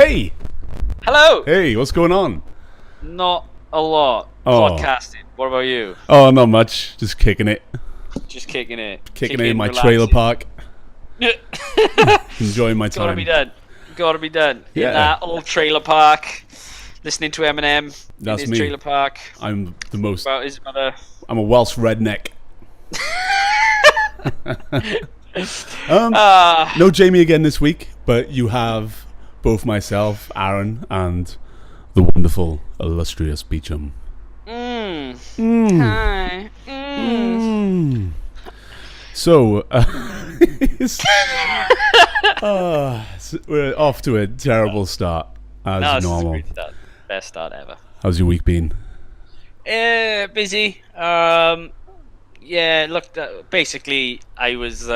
Hey! Hello! Hey, what's going on? Not a lot. Oh. Podcasting. What about you? Oh, not much. Just kicking it. Just kicking it. Kicking it in my trailer park. Enjoying my time. Gotta be done. Gotta be done. Yeah. In that old trailer park, listening to Eminem That's in his me. trailer park. I'm the most... About his mother. I'm a Welsh redneck. No Jamie again this week, but you have both myself, Aaron, and the wonderful, illustrious Beecham. Hi. So, we're off to a terrible start, as No, this is a normal. great start. Best start ever. How's your week been? Busy. Yeah, look, basically, I was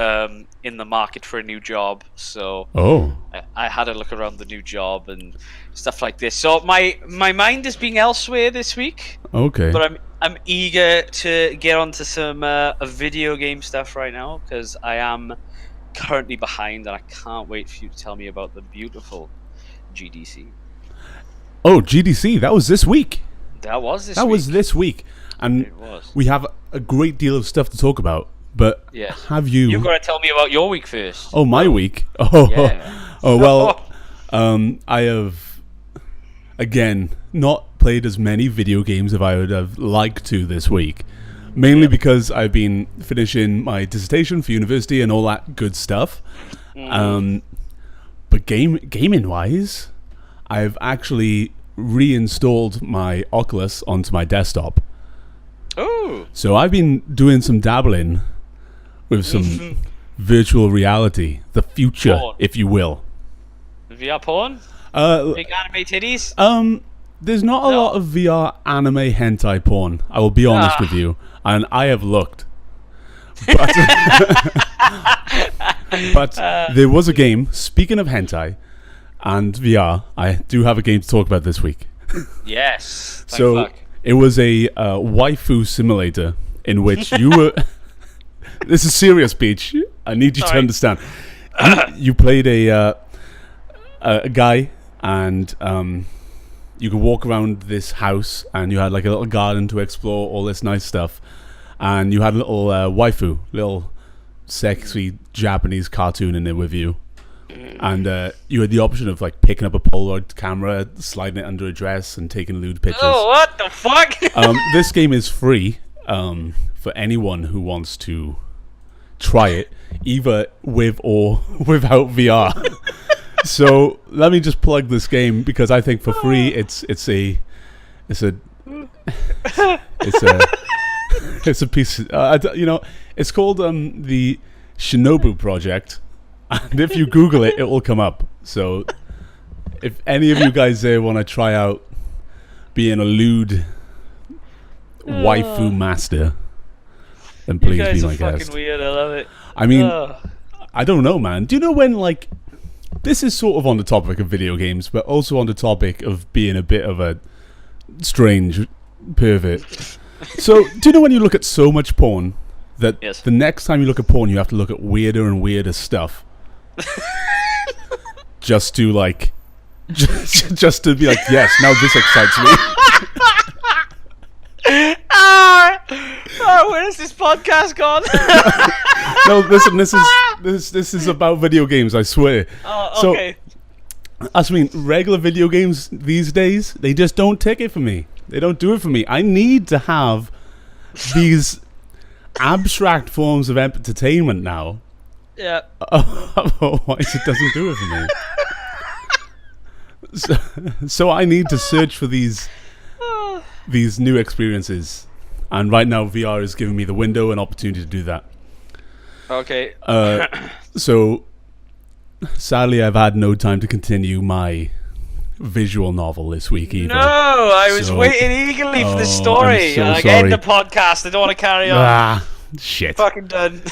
in the market for a new job, so Oh. I had a look around the new job and stuff like this. So my mind is being elsewhere this week, Okay. but I'm eager to get onto some video game stuff right now because I am currently behind, and I can't wait for you to tell me about the beautiful GDC. Oh, GDC, that was this week. That was this That week. was this week. And It was. we have a great deal of stuff to talk about, but Yes. have you... You've got to tell me about your week first. Oh, my week? Oh, Yeah. oh well, I have, again, not played as many video games as I would have liked to this week. Mainly because I've been finishing my dissertation for university and all that good stuff. But gaming-wise, I've actually reinstalled my Oculus onto my desktop. Ooh. So I've been doing some dabbling with some virtual reality, the future, Porn. if you will. VR porn? Uh, Big anime titties? There's not a No. lot of VR anime hentai porn. I will be honest with you, and I have looked. But there was a game. Speaking of hentai and VR, I do have a game to talk about this week. Yes. Thank So fuck. it was a waifu simulator in which you were. This is serious, Peach. I need you to Sorry. understand. You played a guy, and you could walk around this house, and you had like a little garden to explore, all this nice stuff, and you had a little waifu, little sexy Japanese cartoon in there with you. And you had the option of like picking up a Polaroid camera, sliding it under a dress, and taking lewd pictures. Oh, what the fuck? This game is free for anyone who wants to try it, either with or without VR. So let me just plug this game because I think for free it's a piece. It's called the Shinobu Project. And if you Google it, it will come up. So if any of you guys there want to try out being a lewd waifu master, then please You guys be are my fucking guest. weird. I love it. I mean, Ugh. I don't know, man. Do you know when, like, this is sort of on the topic of video games, but also on the topic of being a bit of a strange pervert. So, do you know when you look at so much porn that Yes. the next time you look at porn, you have to look at weirder and weirder stuff? Just to, like, just to be like, yes, now this excites me. Where has this podcast gone? No, listen, this is about video games, I swear. Oh, okay. So, I mean, regular video games these days, they just don't take it for me. They don't do it for me. I need to have these abstract forms of entertainment now. Yeah. Otherwise, it doesn't do it for me. So I need to search for these new experiences. And right now, VR is giving me the window and opportunity to do that. Okay. So, sadly, I've had no time to continue my visual novel this week either. No, I was So- waiting eagerly for the Oh, story. I'm so Like, sorry. end the podcast. I don't want to carry on. Ah, shit. Fucking done.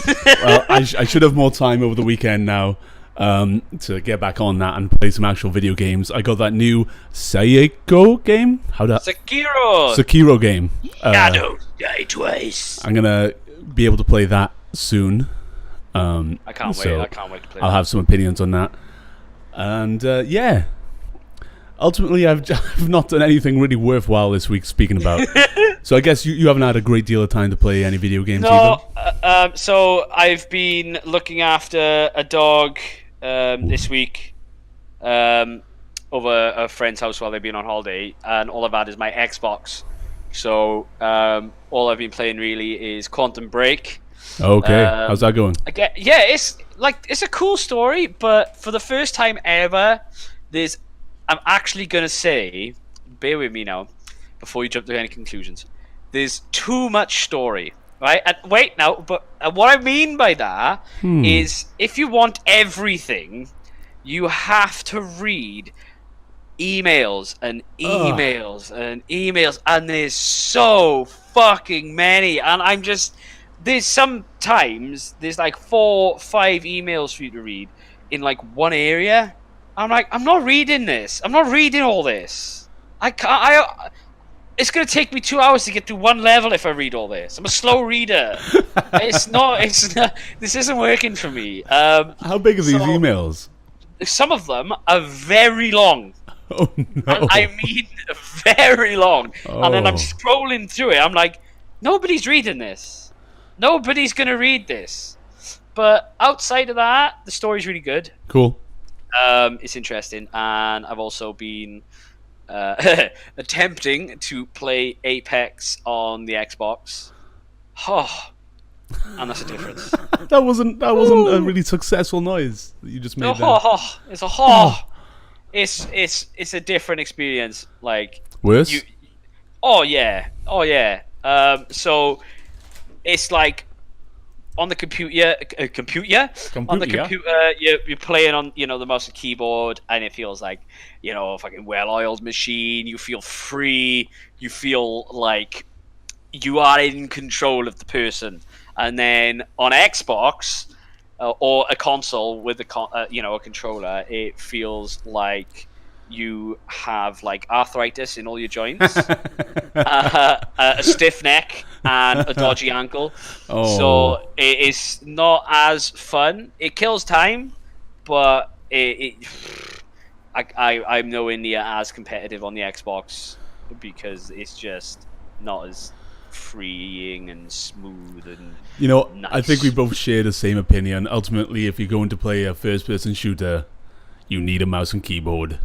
Well, I should have more time over the weekend now to get back on that and play some actual video games. I got that new Saeko game. Sekiro game. I don't die twice. I'm gonna be able to play that soon. I can't wait. so I can't wait to play I'll that. have some opinions on that. And yeah, ultimately, I've not done anything really worthwhile this week speaking about. So I guess you haven't had a great deal of time to play any video games either? So I've been looking after a dog this week over a friend's house while they've been on holiday, and all I've had is my Xbox. So all I've been playing really is Quantum Break. Okay, how's that going? It's a cool story, but for the first time ever, I'm actually gonna say, bear with me now, before you jump to any conclusions. There's too much story, right? And wait now, but what I mean by that is, if you want everything, you have to read emails and emails and emails, and there's so fucking many, and there's sometimes there's like 4 or 5 emails for you to read in like one area. I'm like, I'm not reading this. I'm not reading all this. It's gonna take me 2 hours to get through one level if I read all this. I'm a slow reader. It's not. This isn't working for me. How big are these emails? Some of them are very long. Oh no! And I mean, very long. Oh. And then I'm scrolling through it. I'm like, nobody's reading this. Nobody's gonna read this. But outside of that, the story's really good. Cool. It's interesting, and I've also been attempting to play Apex on the Xbox. Oh, and that's a difference. that wasn't a really successful noise that you just made. It's a different experience. Like worse. Oh yeah. So it's like on the computer. On the computer, you're playing on the mouse and keyboard, and it feels like a fucking well-oiled machine. You feel free. You feel like you are in control of the person. And then on Xbox or a console with a controller, it feels like you have like arthritis in all your joints, a stiff neck, and a dodgy ankle. Oh. So it is not as fun. It kills time, but I'm nowhere near as competitive on the Xbox because it's just not as freeing and smooth and nice. I think we both share the same opinion. Ultimately, if you're going to play a first-person shooter, you need a mouse and keyboard.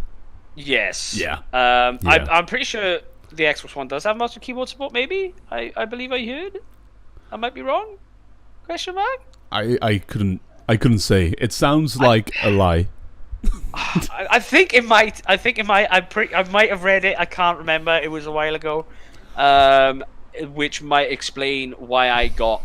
Yes. Yeah. I'm pretty sure the Xbox One does have mouse and keyboard support. Maybe I believe I heard. I might be wrong. Question mark. I couldn't say. It sounds like a lie. I think it might. I might have read it. I can't remember. It was a while ago. Which might explain why I got,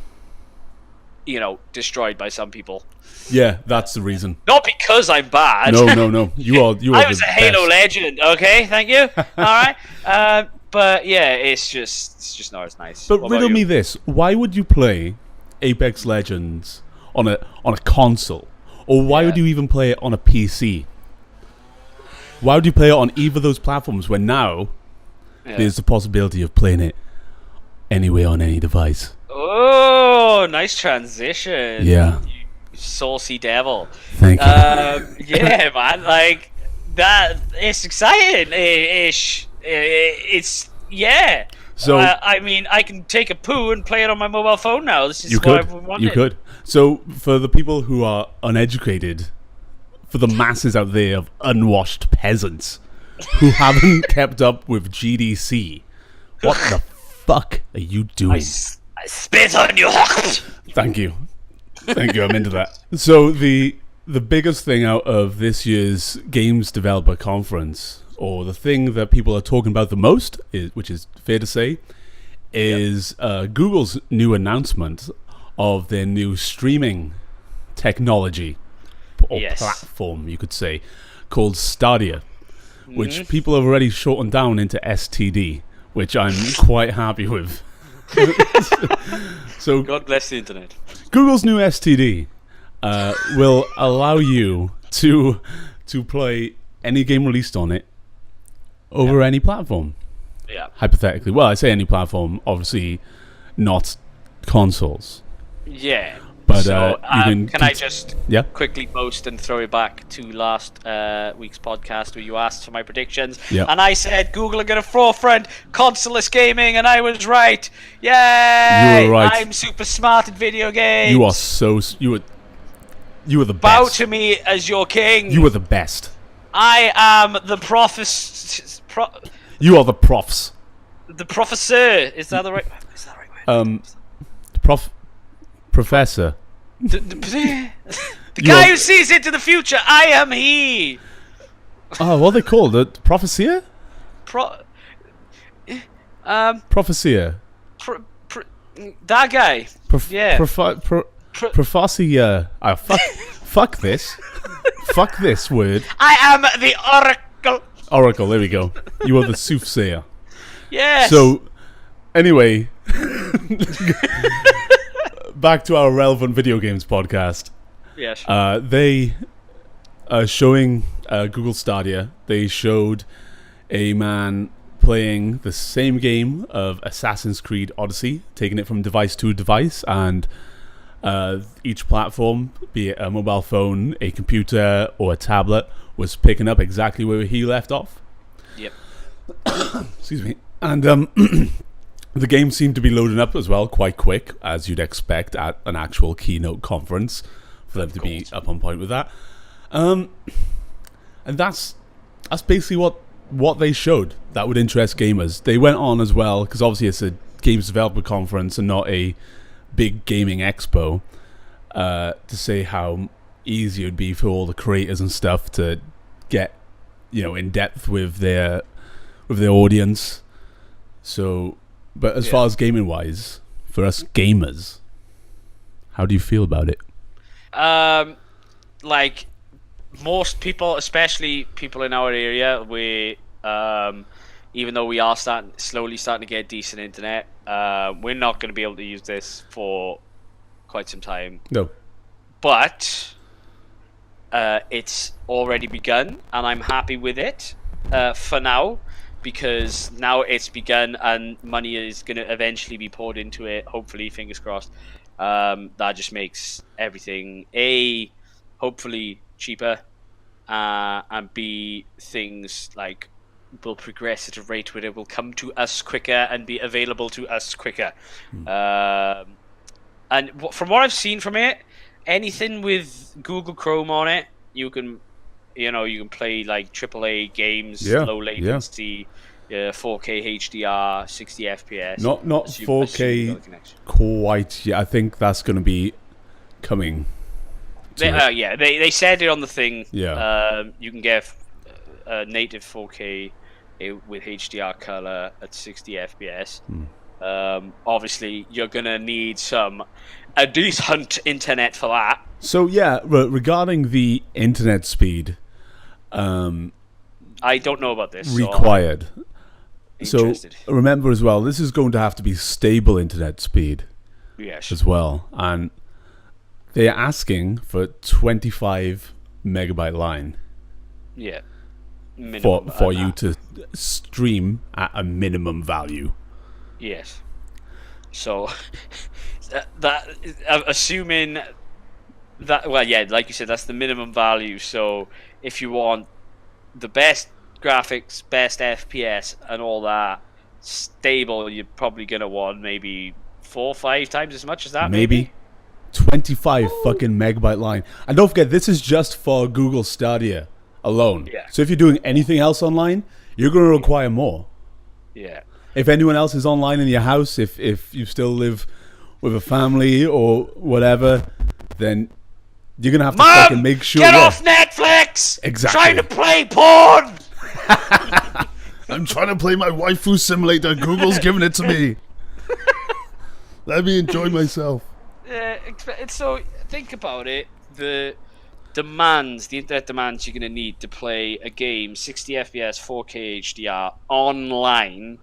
destroyed by some people. Yeah, that's the reason. Not because I'm bad. No. You are. I was a Halo legend. Okay, thank you. All right. But yeah, it's just not as nice. But riddle me this: why would you play Apex Legends on a console, or why would you even play it on a PC? Why would you play it on either of those platforms when now there's the possibility of playing it anywhere on any device? Oh, nice transition. Yeah. You saucy devil. Thank you. Yeah, man. Like that. It's exciting. It's yeah. So I mean, I can take a poo and play it on my mobile phone now. This is what I've wanted. You could. So for the people who are uneducated, for the masses out there of unwashed peasants who haven't kept up with GDC, what the fuck are you doing? I spit on you. Thank you. I'm into that. So the biggest thing out of this year's Games Developer Conference, or the thing that people are talking about the most, which is fair to say, is Google's new announcement of their new streaming technology, or platform, you could say, called Stadia, which people have already shortened down into STD, which I'm quite happy with. So God bless the internet. Google's new STD will allow you to play any game released on it over any platform. Yeah. Hypothetically. Well, I say any platform, obviously not consoles. Yeah. But So, you can I just yeah. quickly boast and throw it back to last week's podcast where you asked for my predictions, Yeah. and I said Google are going to forefront consoleless gaming, and I was right. Yay! You were right. I'm super smart at video games. You are so you were the Bow best. to me as your king. You were the best. I am the You are the profs. the professor. Is that the right? Is that the right word? Professor. The guy who sees into the future. I am he. Oh, what are they called? The Prophecia? Prophecia. That guy. Yeah. Prophecia. Oh, fuck this. Fuck this word. I am the oracle. Oracle, there we go. You are the soothsayer. Yes. So, anyway, back to our relevant video games podcast. Yes. They are showing Google Stadia. They showed a man playing the same game of Assassin's Creed Odyssey, taking it from device to device, and each platform, be it a mobile phone, a computer, or a tablet, was picking up exactly where he left off. Yep. Excuse me. And the game seemed to be loading up as well quite quick, as you'd expect at an actual keynote conference, for them to be up on point with that. And that's basically what they showed that would interest gamers. They went on as well, because obviously it's a games developer conference and not a big gaming expo, to say how easy it would be for all the creators and stuff to get, in depth with their audience. So, but as far as gaming wise, for us gamers, how do you feel about it? Like most people, especially people in our area, we even though we are slowly starting to get decent internet, we're not going to be able to use this for quite some time. No. But it's already begun, and I'm happy with it for now, because now it's begun and money is going to eventually be poured into it, hopefully, fingers crossed. That just makes everything, A, hopefully cheaper, and B, things like will progress at a rate where it will come to us quicker and be available to us quicker. And from what I've seen from it, anything with Google Chrome on it, you can play like AAA games, low latency, 4K HDR, 60 FPS. Not 4K quite yet. I think that's going to be coming. They said it on the thing. Yeah. You can get native 4K with HDR color at 60 FPS. Obviously, you're gonna need a decent internet for that. So yeah, regarding the internet speed, I don't know about this. Required. So interested. Remember as well, this is going to have to be stable internet speed. Yes. As well, and they're asking for 25 megabyte line. Yeah. Minimum, for you to stream at a minimum value. Yes. So that assuming that, well, yeah, like you said, that's the minimum value. So if you want the best graphics, best FPS, and all that stable, you're probably gonna want maybe 4 or 5 times as much as that. Maybe 25 fucking megabyte line. And don't forget, this is just for Google Stadia alone. Yeah. So if you're doing anything else online, you're going to require more. Yeah. If anyone else is online in your house, if you still live with a family or whatever, then you're going to have to fucking make sure. Get off Netflix! Exactly. Trying to play porn! I'm trying to play my waifu simulator. Google's giving it to me. Let me enjoy myself. So think about it. The internet demands you're going to need to play a game 60 FPS 4K HDR online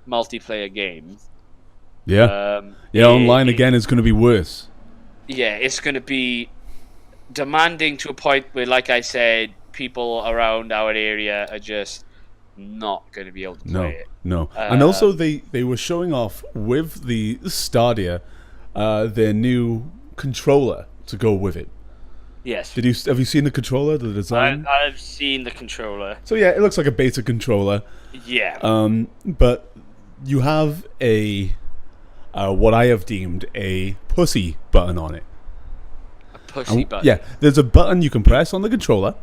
multiplayer game. Online again is going to be worse. Yeah, it's going to be demanding to a point where, like I said, people around our area are just not going to be able to play it. No. And also they were showing off with the Stadia their new controller to go with it. Yes. Have you seen the controller, the design? I've seen the controller. So yeah, it looks like a basic controller. Yeah. But you have a what I have deemed a pussy button on it. A pussy button. Yeah, there's a button you can press on the controller,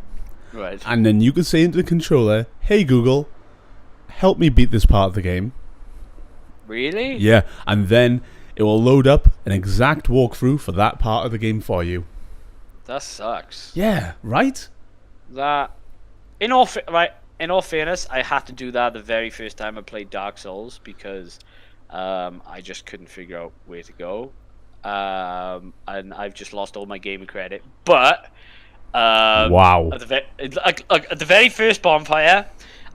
Right. and then you can say into the controller, "Hey Google, help me beat this part of the game." Really? Yeah, and then it will load up an exact walkthrough for that part of the game for you. That sucks. Yeah, right? That, in all fairness, I had to do that the very first time I played Dark Souls because I just couldn't figure out where to go, and I've just lost all my gaming credit. But Wow. at the very first bonfire,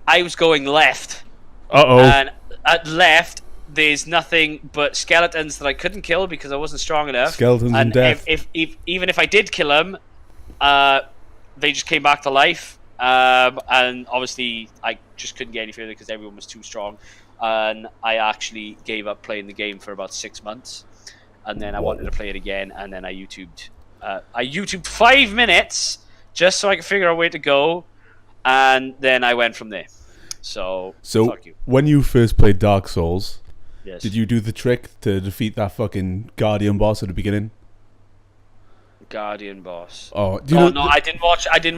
I was going left, Uh-oh. and at left there's nothing but skeletons that I couldn't kill because I wasn't strong enough. Skeletons and death. If even if I did kill them, they just came back to life. And obviously, I just couldn't get any further because everyone was too strong. And I actually gave up playing the game for about 6 months. And then I wanted to play it again. And then I YouTubed 5 minutes just so I could figure out where to go. And then I went from there. So fuck you. When you first played Dark Souls, Yes. did you do the trick to defeat that fucking Guardian boss at the beginning? Guardian boss? Oh, do you know no, I didn't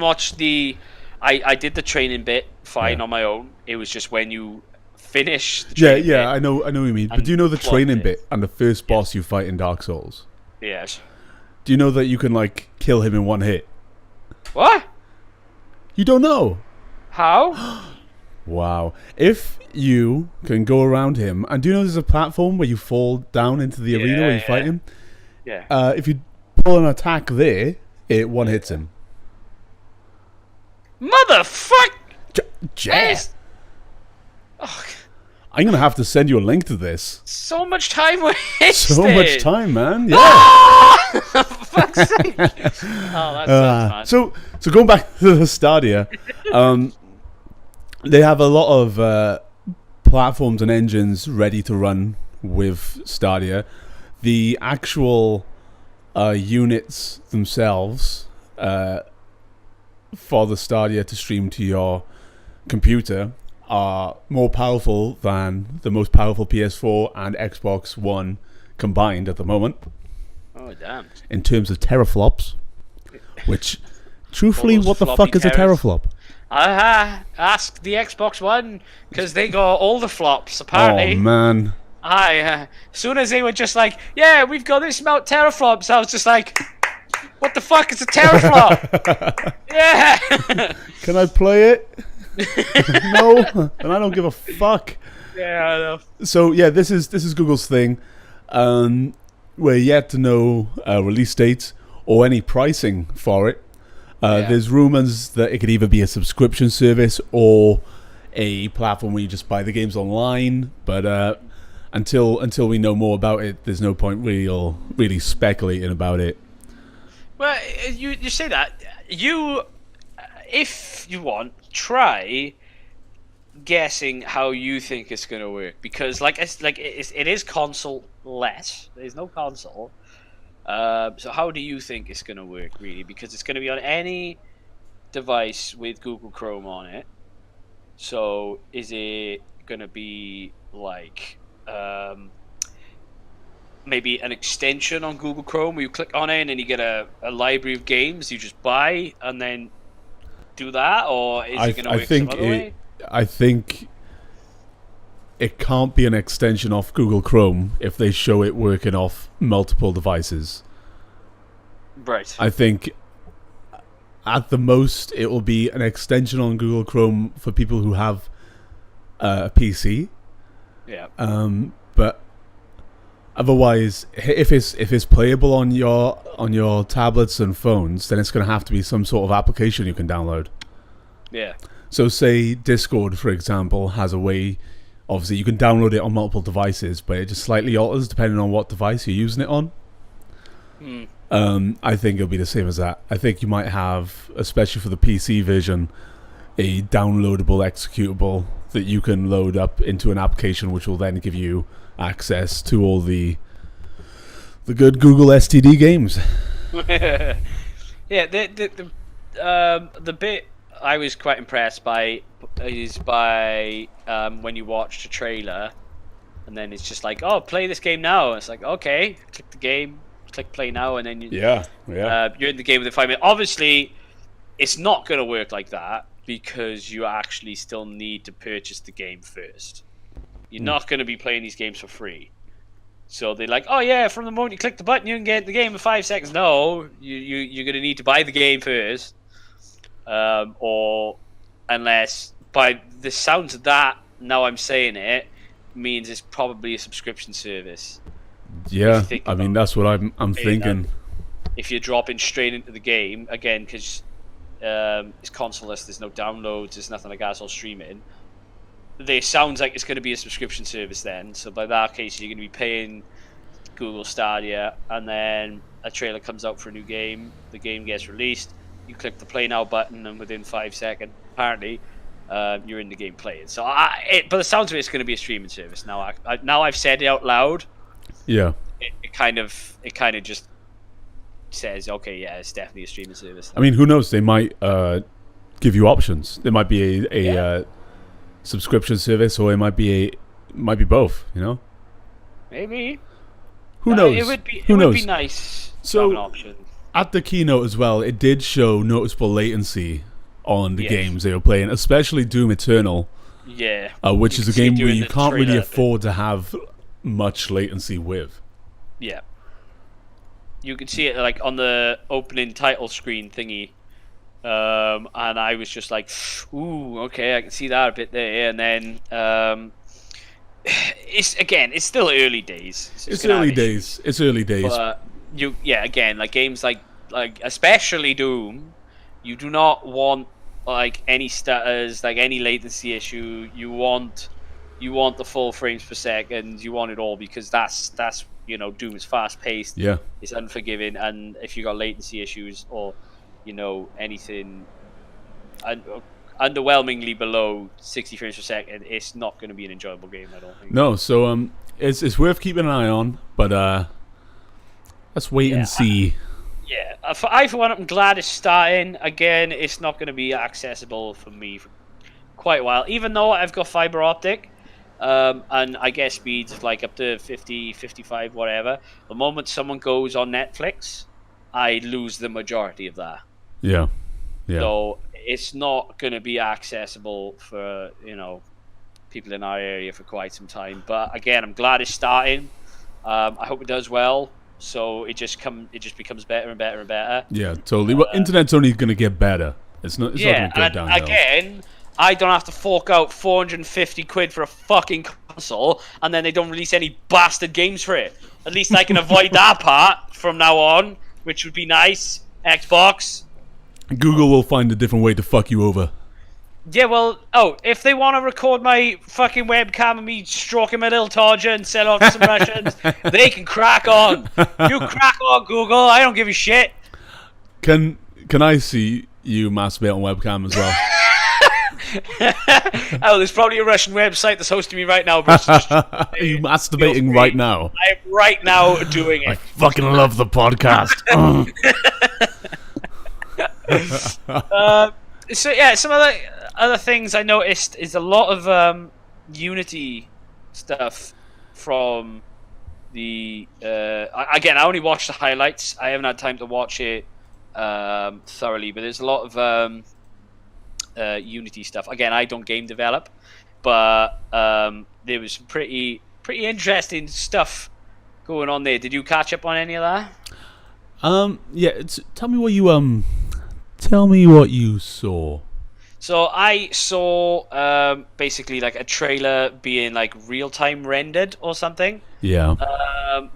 watch the. I did the training bit fine on my own. It was just when you finish the training bit. I know what you mean. But do you know the training bit and the first boss you fight in Dark Souls? Yes. Do you know that you can like kill him in one hit? What? You don't know? How? Wow. If you can go around him, and do you know there's a platform where you fall down into the arena where you fight him? Yeah. If you pull an attack there, it one hits him. Motherfuck! Jess! Oh, I'm going to have to send you a link to this. so much time wasted. So much time, man. Yeah. For fuck's sake. Oh, that's So going back to the Stadia, they have a lot of platforms and engines ready to run with Stadia. The actual units themselves for the Stadia to stream to your computer are more powerful than the most powerful PS4 and Xbox One combined at the moment. Oh, damn. In terms of teraflops, which, truthfully, All those what the floppy fuck is a terras. teraflop? Ask the Xbox One, because they got all the flops, apparently. Oh, man. As soon as they were just like, yeah, we've got this amount teraflops, I was just like, what the fuck is a teraflop? Yeah. Can I play it? No, and I don't give a fuck. Yeah, I know. So yeah, this is Google's thing. We're yet to know release dates or any pricing for it. There's rumors that it could either be a subscription service or a platform where you just buy the games online. But until we know more about it, there's no point really speculating about it. Well, you say that. If you want, try guessing how you think it's going to work, because it is console-less. There's no console. So how do you think it's going to work, really? Because it's going to be on any device with Google Chrome on it. So is it going to be like maybe an extension on Google Chrome where you click on it and then you get a library of games you just buy and then do that? Or is it going to work some other way? I think it can't be an extension off Google Chrome if they show it working off multiple devices. Right. I think at the most it will be an extension on Google Chrome for people who have a PC. Yeah. But otherwise, if it's playable on your tablets and phones, then it's going to have to be some sort of application you can download. Yeah. So say Discord, for example, has a way. Obviously, you can download it on multiple devices, but it just slightly alters depending on what device you're using it on. I think it'll be the same as that. I think you might have, especially for the PC version, a downloadable executable that you can load up into an application, which will then give you access to all the The good Google STD games. Yeah, the bit I was quite impressed by is by when you watch the trailer, and then it's just like, oh, play this game now. And it's like, okay, click the game, click play now, and then Yeah. you're in the game within 5 minutes. Obviously, it's not going to work like that because you actually still need to purchase the game first. You're not going to be playing these games for free. So they're like, oh yeah, from the moment you click the button, you can get the game in 5 seconds. No, you're going to need to buy the game first. Or unless, by the sounds of that, now I'm saying it, means it's probably a subscription service. Yeah, I mean, that's what I'm thinking. If you're dropping straight into the game, again, because it's console-less, there's no downloads, there's nothing like that, it's all streaming. It sounds like it's going to be a subscription service then. So by that case, you're going to be paying Google Stadia, and then a trailer comes out for a new game. The game gets released. You click the play now button, and within 5 seconds, apparently, you're in the game playing. So, but the sounds of it's going to be a streaming service. Now, now I've said it out loud. Yeah. It kind of just says, okay, yeah, it's definitely a streaming service. I mean, who knows? They might give you options. There might be a subscription service, or it might be both. You know, maybe. Who knows? It would be nice to have an option. At the keynote as well, it did show noticeable latency on the games they were playing, especially Doom Eternal. Yeah, which is a game where you can't really afford to have much latency with. Yeah, you can see it like on the opening title screen thingy. And I was just like, ooh, okay, I can see that a bit there. And then it's still early days. It's early days. But again, like games like especially Doom, you do not want like any stutters, like any latency issue. You want the full frames per second. You want it all, because that's Doom is fast paced. Yeah, it's unforgiving, and if you got latency issues or anything underwhelmingly below 60 frames per second, it's not going to be an enjoyable game, I don't think. No, so it's worth keeping an eye on, but let's wait and see. For one, I'm glad it's starting. Again, it's not going to be accessible for me for quite a while, even though I've got fiber optic, and I get speeds of like up to 50, 55, whatever. The moment someone goes on Netflix, I lose the majority of that. Yeah. So it's not going to be accessible for people in our area for quite some time. But again, I'm glad it's starting. I hope it does well. So it just becomes better and better and better. Yeah, totally. Well, internet's only going to get better. It's not going to go downhill. Again, I don't have to fork out 450 quid for a fucking console, and then they don't release any bastard games for it. At least I can avoid that part from now on, which would be nice. Xbox. Google will find a different way to fuck you over. Yeah, well, if they want to record my fucking webcam and me stroking my little Todger and sell off to some Russians, they can crack on. You crack on, Google. I don't give a shit. Can I see you masturbate on webcam as well? There's probably a Russian website that's hosting me right now. Bruce. Are you masturbating right now? I am right now doing it. I fucking love the podcast. So yeah, some other things I noticed is a lot of Unity stuff from the. Again, I only watched the highlights. I haven't had time to watch it thoroughly, but there's a lot of Unity stuff. Again, I don't game develop, but there was some pretty interesting stuff going on there. Did you catch up on any of that? Yeah. Tell me what you saw. So I saw basically like a trailer being like real-time rendered or something. Yeah.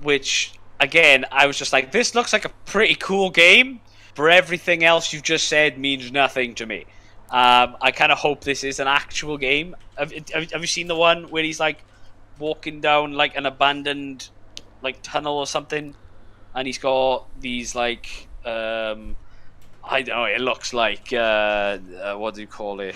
Which again, I was just like, this looks like a pretty cool game, but everything else you've just said means nothing to me. I kind of hope this is an actual game. Have you seen the one where he's like walking down like an abandoned like tunnel or something, and he's got these like I don't know, it looks like what do you call it,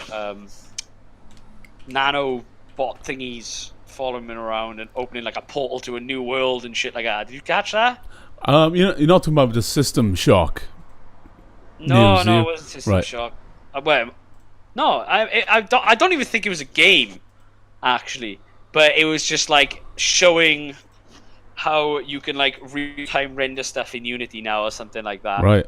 nano bot thingies following him around and opening like a portal to a new world and shit like that. Did you catch that? You're not talking about the System Shock. No, News, no, you? it wasn't System Right. Shock. No, I don't even think it was a game, actually. But it was just like showing how you can like real-time render stuff in Unity now or something like that. Right.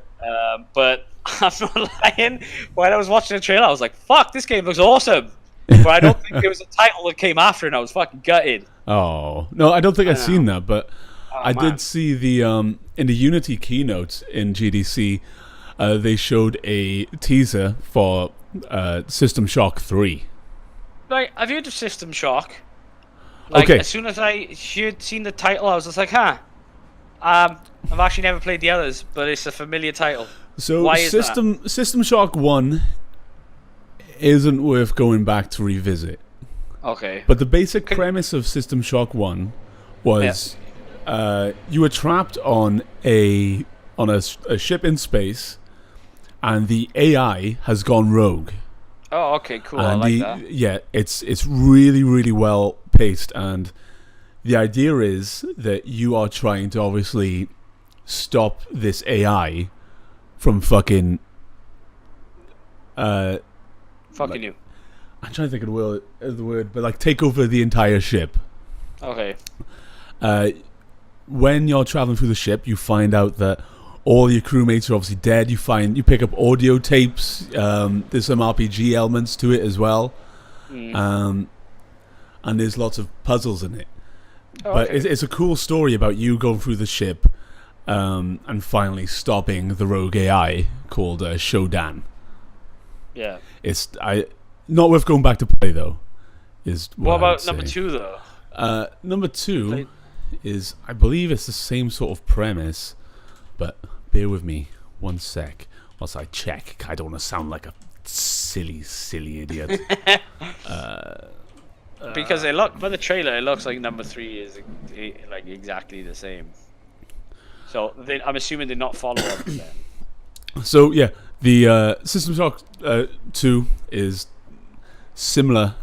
But I'm not lying. When I was watching the trailer, I was like, "Fuck, this game looks awesome." But I don't think there was a title that came after, and I was fucking gutted. Oh no, I don't think I've know. seen that, but I man. did see the in the Unity keynote in GDC. They showed a teaser for System Shock 3. Like, I've heard of System Shock. Like, Okay. as soon as I heard seen the title, I was just like, huh. I've actually never played the others, but it's a familiar title. So Why is System Shock 1 isn't worth going back to revisit. Okay. But the basic premise of System Shock 1 was you were trapped on a ship in space, and the AI has gone rogue. Oh, okay, cool. I And like that. yeah, it's really, really well paced, and the idea is that you are trying to obviously stop this AI from fucking Fucking you. I'm trying to think of the word, but like take over the entire ship. Okay. When you're traveling through the ship, you find out that all your crewmates are obviously dead. You pick up audio tapes. There's some RPG elements to it as well, and there's lots of puzzles in it. But it's a cool story about you going through the ship and finally stopping the rogue AI called Shodan. Yeah. It's not worth going back to play though. Is What I would about number say. 2 though? Number 2 Play- is, I believe it's the same sort of premise, but bear with me one sec whilst I check. I don't want to sound like a silly idiot. Because by the trailer, it looks like number 3 is like exactly the same. So I'm assuming they're not follow up then. So yeah, the System Shock 2 is similar.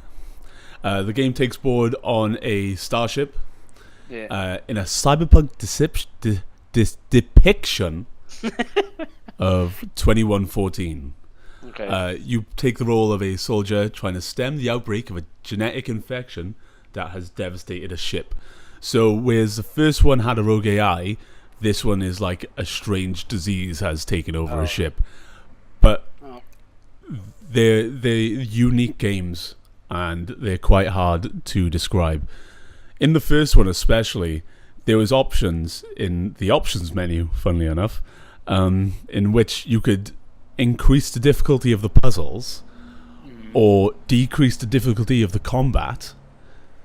The game takes board on a starship Yeah. in a cyberpunk depiction of 2114. Okay. You take the role of a soldier trying to stem the outbreak of a genetic infection that has devastated a ship. So whereas the first one had a rogue AI, this one is like a strange disease has taken over a ship. But they're unique games, and they're quite hard to describe. In the first one especially, there was options in the options menu, funnily enough, in which you could increase the difficulty of the puzzles or decrease the difficulty of the combat,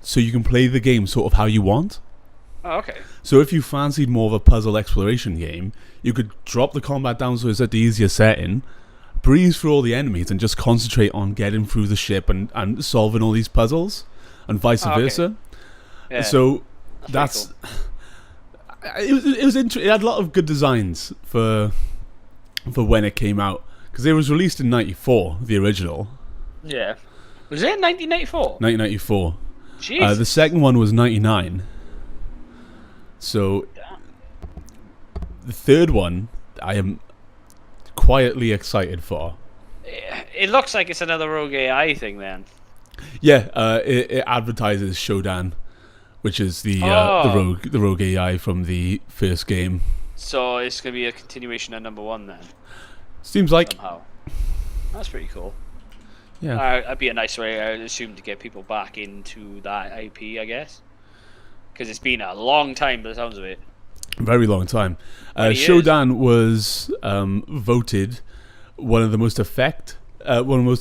so you can play the game sort of how you want. Oh, okay. So if you fancied more of a puzzle exploration game, you could drop the combat down so it's at the easier setting, breeze through all the enemies and just concentrate on getting through the ship and solving all these puzzles, and vice versa. Yeah. So That's it was it had a lot of good designs for when it came out, because it was released in 94, the original. Yeah. Was it 1994? 1994. Jeez. The second one was 99. So the third one I am quietly excited for. It looks like it's another Rogue AI thing then. Yeah, it advertises Shodan, which is the rogue AI from the first game. So it's going to be a continuation of number 1 then, Seems like. somehow. That's pretty cool. Yeah. That'd be a nice way, I would assume, to get people back into that IP, I guess. Because it's been a long time by the sounds of it. Very long time. 20 years. Shodan was voted one of the most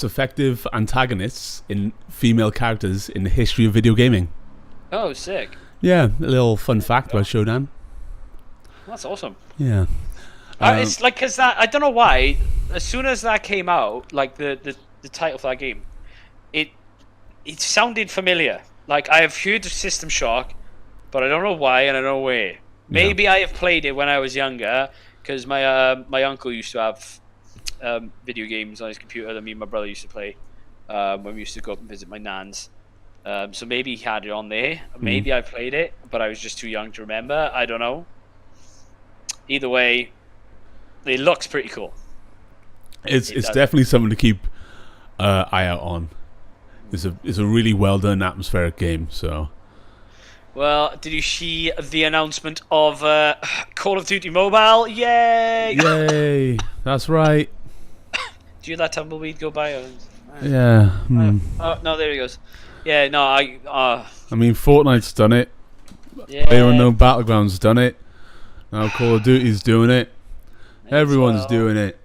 effective antagonists in female characters in the history of video gaming. Oh, sick. Yeah, a little fun fact about Shodan. That's awesome. Yeah. It's like, because that, I don't know why, as soon as that came out, like the title for that game, it sounded familiar. Like, I have heard of System Shock, but I don't know why and I don't know where. Maybe I have played it when I was younger, because my uncle used to have video games on his computer that me and my brother used to play when we used to go up and visit my nan's. So maybe he had it on there. Maybe I played it, but I was just too young to remember. I don't know. Either way, it looks pretty cool. It's definitely something to keep eye out on. It's a really well done atmospheric game. So. Well, did you see the announcement of Call of Duty Mobile? Yay! Yay! That's right. Do you hear that tumbleweed go by? Yeah. Oh no, there he goes. Yeah, no, I mean, Fortnite's done it. yeah. PlayerUnknown Battlegrounds done it. Now Call of Duty's doing it. Everyone's doing it.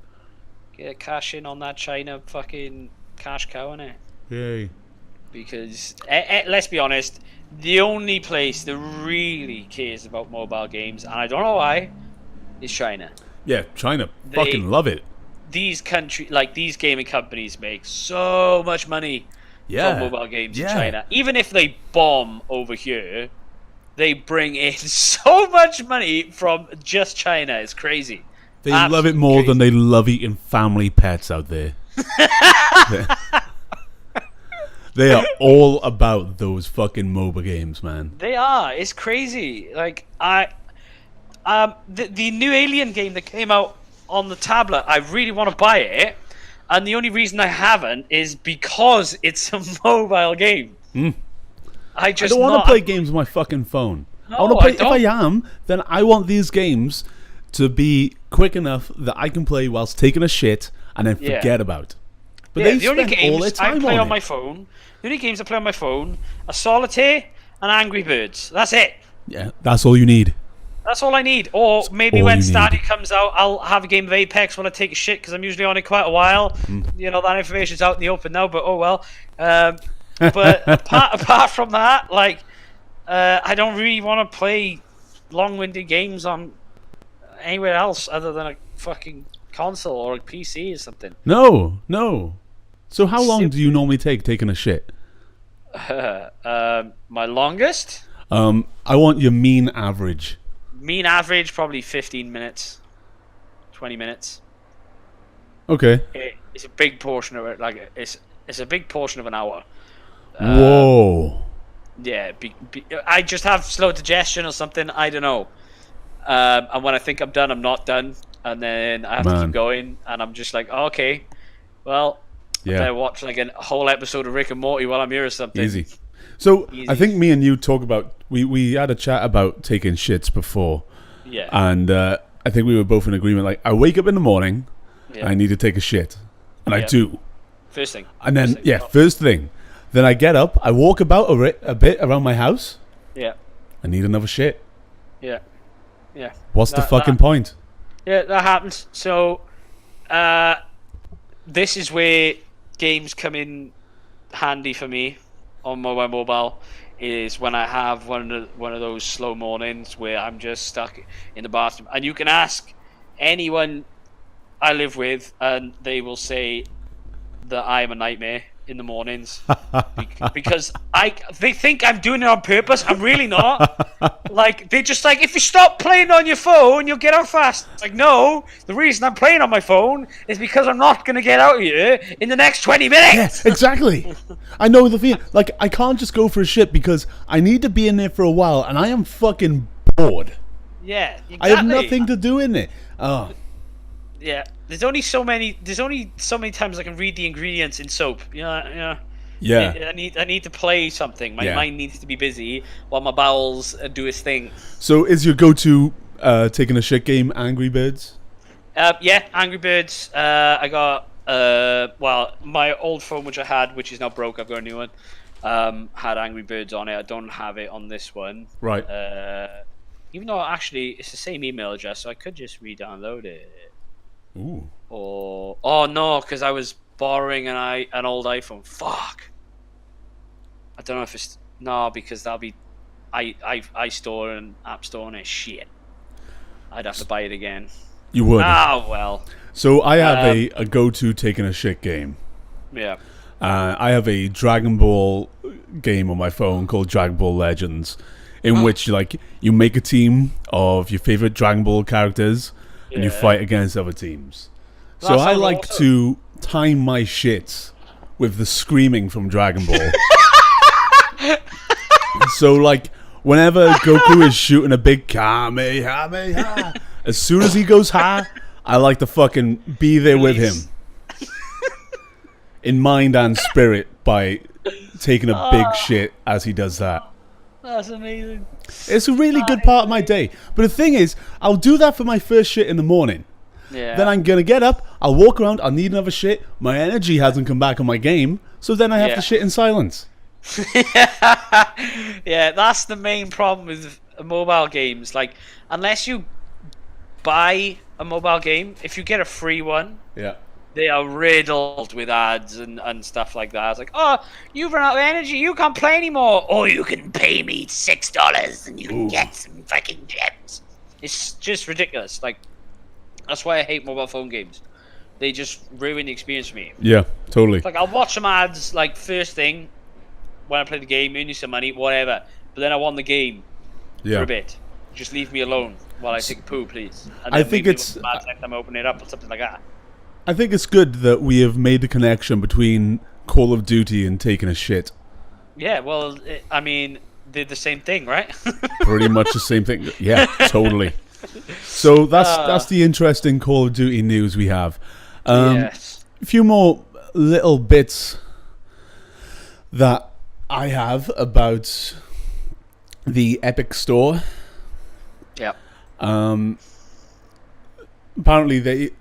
Get cash in on that China fucking cash cow, innit? Yay. Because let's be honest, the only place that really cares about mobile games, and I don't know why, is China. Yeah, China fucking love it. These these gaming companies make so much money from mobile games in China. Even if they bomb over here, they bring in so much money from just China. It's crazy. They love it more than they love eating family pets out there. They are all about those fucking MOBA games, man. They are. It's crazy. Like the new Alien game that came out on the tablet, I really want to buy it, and the only reason I haven't is because it's a mobile game. I don't want to play games on my fucking phone. No, I want to play. If I am, then I want these games to be quick enough that I can play whilst taking a shit and then forget about. But they the only spend all their games I time play on it. my phone, the only games I play on my phone are Solitaire and Angry Birds. That's it. Yeah, that's all you need. That's all I need. Or maybe when Stadia comes out, I'll have a game of Apex when I take a shit, because I'm usually on it quite a while. You know, that information's out in the open now, but oh well. But apart from that, like, I don't really want to play long-winded games on anywhere else other than a fucking console or a PC or something. No. So how long do you normally take taking a shit? My longest? I want your mean average. Mean average, probably 15 minutes. 20 minutes. Okay. It's a big portion of it. Like, it's a big portion of an hour. Whoa. Yeah, I just have slow digestion or something. I don't know. And when I think I'm done, I'm not done. And then I have to keep going. And I'm just like, oh, okay, well, I better watch like a whole episode of Rick and Morty while I'm here or something. Easy. So I think me and you talk about, we had a chat about taking shits before. Yeah. And I think we were both in agreement. Like, I wake up in the morning, and I need to take a shit. And I do. First thing. And then, first thing. Then I get up, I walk about a bit around my house. Yeah. I need another shit. Yeah. Yeah. What's the fucking point? Yeah, that happens. So, this is where games come in handy for me on my mobile. Is when I have one of those slow mornings where I'm just stuck in the bathroom, and you can ask anyone I live with, and they will say that I am a nightmare in the mornings because they think I'm doing it on purpose. I'm really not. Like, they're just like, if you stop playing on your phone, you'll get out fast. It's like, no, the reason I'm playing on my phone is because I'm not going to get out here in the next 20 minutes. Yes, exactly. I know the feeling. Like, I can't just go for a shit because I need to be in there for a while, and I am fucking bored. Yeah, exactly. I have nothing to do in it. Oh. Yeah, there's only so many times I can read the ingredients in soap. Yeah. I need to play something. My mind needs to be busy while my bowels do its thing. So is your go-to taking a shit game Angry Birds? Yeah, Angry Birds. I got my old phone, which I had, which is now broke. I've got a new one. Had Angry Birds on it. I don't have it on this one. Right. Even though actually it's the same email address, so I could just re-download it. Ooh. Oh no, because I was borrowing an old iPhone. Fuck. I don't know if it's because that'll be iStore and App Store and it's shit. I'd have to buy it again. You would. Ah well. So I have a go-to taking a shit game. Yeah. I have a Dragon Ball game on my phone called Dragon Ball Legends, in which you make a team of your favorite Dragon Ball characters. And you fight against other teams. So I like to time my shits with the screaming from Dragon Ball. So, like, whenever Goku is shooting a big Kamehameha, as soon as he goes high, I like to fucking be there with him. In mind and spirit by taking a big shit as he does that. That's amazing. It's a really good part of my day. But the thing is, I'll do that for my first shit in the morning. Yeah. Then I'm going to get up, I'll walk around, I'll need another shit. My energy hasn't come back on my game, so then I have to shit in silence. Yeah, that's the main problem with mobile games. Like, unless you buy a mobile game, if you get a free one, they are riddled with ads and stuff like that. It's like, oh, you've run out of energy, you can't play anymore. Or you can pay me $6 and you can get some fucking gems. It's just ridiculous. Like, that's why I hate mobile phone games. They just ruin the experience for me. Yeah, totally. Like, I'll watch some ads, like, first thing when I play the game, earn you some money, whatever. But then I want the game for a bit. Just leave me alone while I take a poo, please. And I think it's... next time I open it up or something like that. I think it's good that we have made the connection between Call of Duty and taking a shit. Yeah, well, I mean, they're the same thing, right? Pretty much the same thing. Yeah, totally. So that's the interesting Call of Duty news we have. Yes. A few more little bits that I have about the Epic Store. Yeah. Apparently they...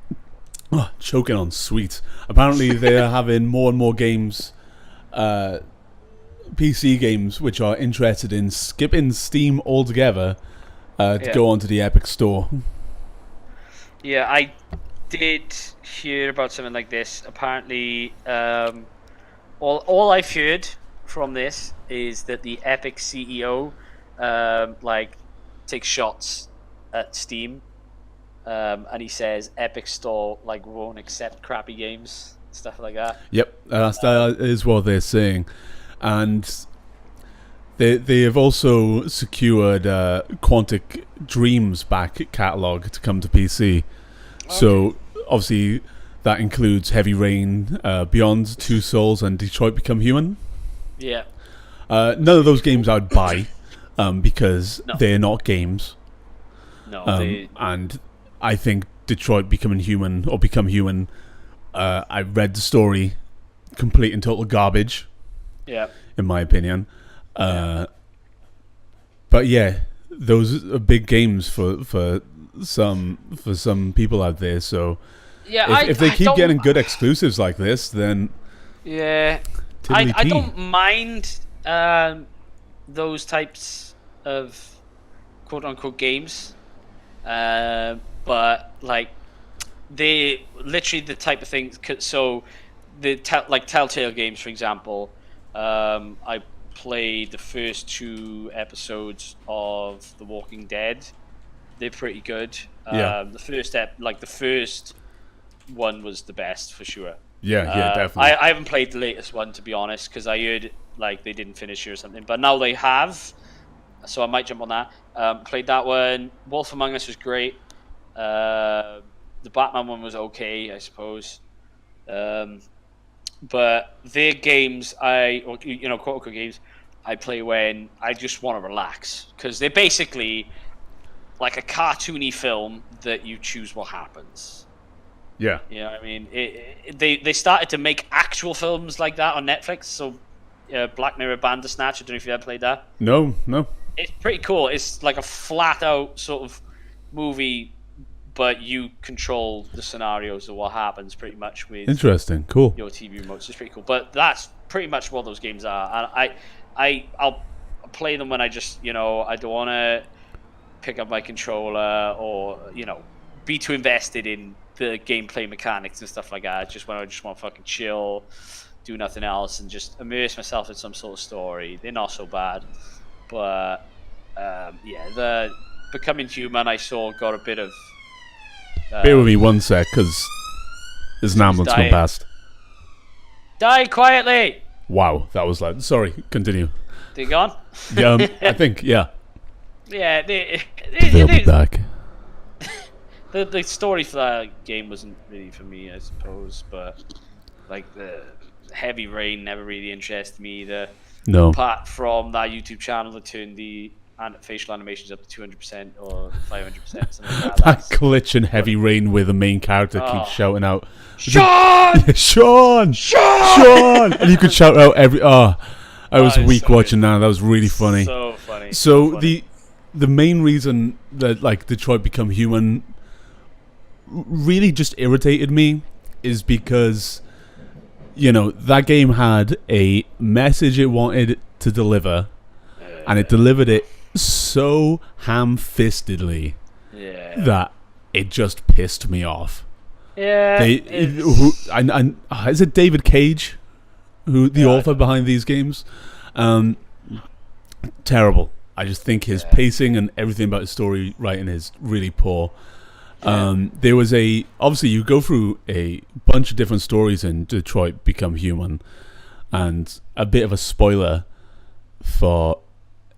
choking on sweets. Apparently they are having more and more games, PC games, which are interested in skipping Steam altogether to go onto the Epic Store. Yeah, I did hear about something like this. Apparently, all I've heard from this is that the Epic CEO takes shots at Steam. And he says Epic Store won't accept crappy games, stuff like that. Yep, that is what they're saying, and they have also secured Quantic Dream's back catalog to come to PC. Okay. So obviously that includes Heavy Rain, Beyond Two Souls, and Detroit Become Human. Yeah. None of those games I'd buy because they're not games. No, and I think Detroit Become Human, I read the story, complete and total garbage. Yeah. In my opinion. But yeah, those are big games for some people out there. So yeah, if they keep getting good exclusives like this, then I don't mind those types of quote unquote games. But they literally the type of things. So the Telltale games, for example, I played the first 2 episodes of The Walking Dead. They're pretty good. The first one was the best for sure. Yeah, definitely. I haven't played the latest one, to be honest, because I heard they didn't finish it or something. But now they have, so I might jump on that. Played that one. Wolf Among Us was great. The Batman one was okay, I suppose. But their games, quote unquote games, I play when I just want to relax, because they're basically like a cartoony film that you choose what happens. Yeah. You know what I mean? They started to make actual films like that on Netflix. So, Black Mirror Bandersnatch. I don't know if you ever played that. No. It's pretty cool. It's like a flat out sort of movie, but you control the scenarios of what happens pretty much with interesting, cool. Your TV remotes. It's pretty cool. But that's pretty much what those games are. And I'll play them when I just I don't want to pick up my controller or be too invested in the gameplay mechanics and stuff like that. Just when I just want to fucking chill, do nothing else, and just immerse myself in some sort of story. They're not so bad, but the Becoming Human I saw got a bit of. Bear with me one sec, because there's an ambulance going past. Die quietly! Wow, that was loud. Sorry, continue. They gone? Yeah, I think, yeah. Yeah, they'll be back. The story for that game wasn't really for me, I suppose, but Heavy Rain never really interested me either. No. Apart from that YouTube channel that turned the facial animations up to 200% or 500%, something like that. That glitch in Heavy Rain where the main character keeps shouting out, Sean! Sean! Sean! And you could shout out every... I was weak watching that. That was really funny. So funny. So funny. the main reason that like Detroit Become Human really just irritated me is because, you know, that game had a message it wanted to deliver, and it delivered it so ham-fistedly that it just pissed me off. Yeah. Is it David Cage, who the author behind these games? Terrible. I just think his pacing and everything about his story writing is really poor. There was obviously you go through a bunch of different stories in Detroit Become Human, and a bit of a spoiler for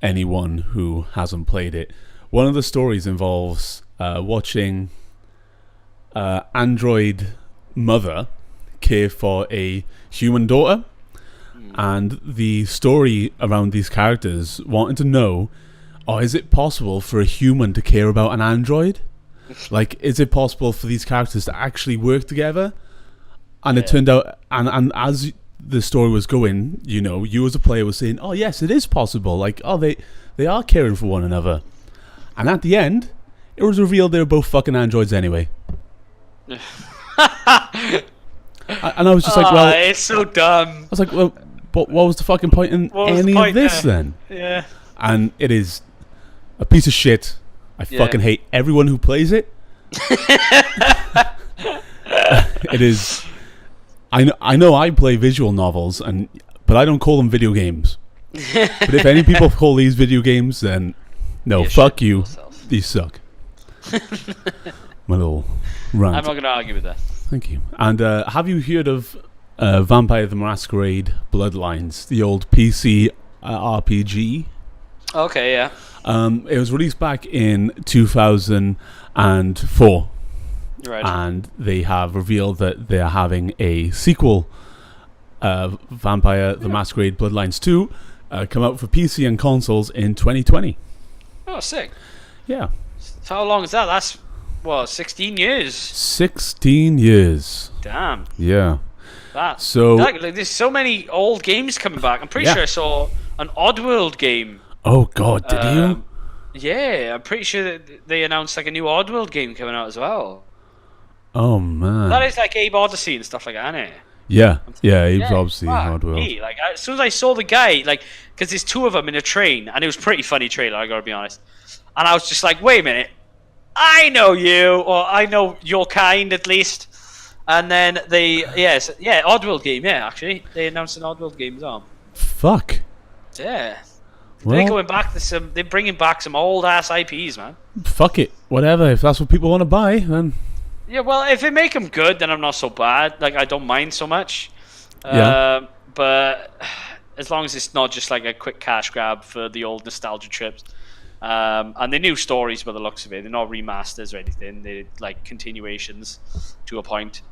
anyone who hasn't played it. One of the stories involves watching android mother care for a human daughter, and the story around these characters wanting to know, is it possible for a human to care about an android? Like, is it possible for these characters to actually work together? And it turned out, and as the story was going, you know, you as a player was saying, oh yes, it is possible. Like, they are caring for one another. And at the end, it was revealed they were both fucking androids anyway. And I was just like, well... it's so dumb. I was like, well, but what was the fucking point in any of this then? Yeah. And it is a piece of shit. I fucking hate everyone who plays it. It is... I know I play visual novels, but I don't call them video games. But if any people call these video games, then no, fuck you. These suck. My little rant. I'm not going to argue with that. Thank you. And have you heard of Vampire the Masquerade Bloodlines, the old PC RPG? Okay, yeah. It was released back in 2004. Right. And they have revealed that they are having a sequel, Vampire the Masquerade Bloodlines 2, come out for PC and consoles in 2020. Oh, sick. Yeah. So how long is that? That's, 16 years? 16 years. Damn. Yeah. There's so many old games coming back. I'm pretty sure I saw an Oddworld game. Oh, God, did you? Yeah, I'm pretty sure that they announced like a new Oddworld game coming out as well. Oh, man. That is like Abe Odyssey and stuff like that, isn't it? Yeah, Abe's obviously Oddworld. Like, as soon as I saw the guy, like, because there's two of them in a train, and it was a pretty funny trailer, I gotta be honest. And I was just like, wait a minute, I know you, or I know your kind at least. And then Oddworld game, actually. They announced an Oddworld game as well. Fuck. Yeah. Well, they're bringing back some old ass IPs, man. Fuck it, whatever. If that's what people want to buy, then. Yeah, well, if they make them good, then I'm not so bad. Like, I don't mind so much. But as long as it's not just like a quick cash grab for the old nostalgia trips. And the new stories by the looks of it. They're not remasters or anything. They're like continuations to a point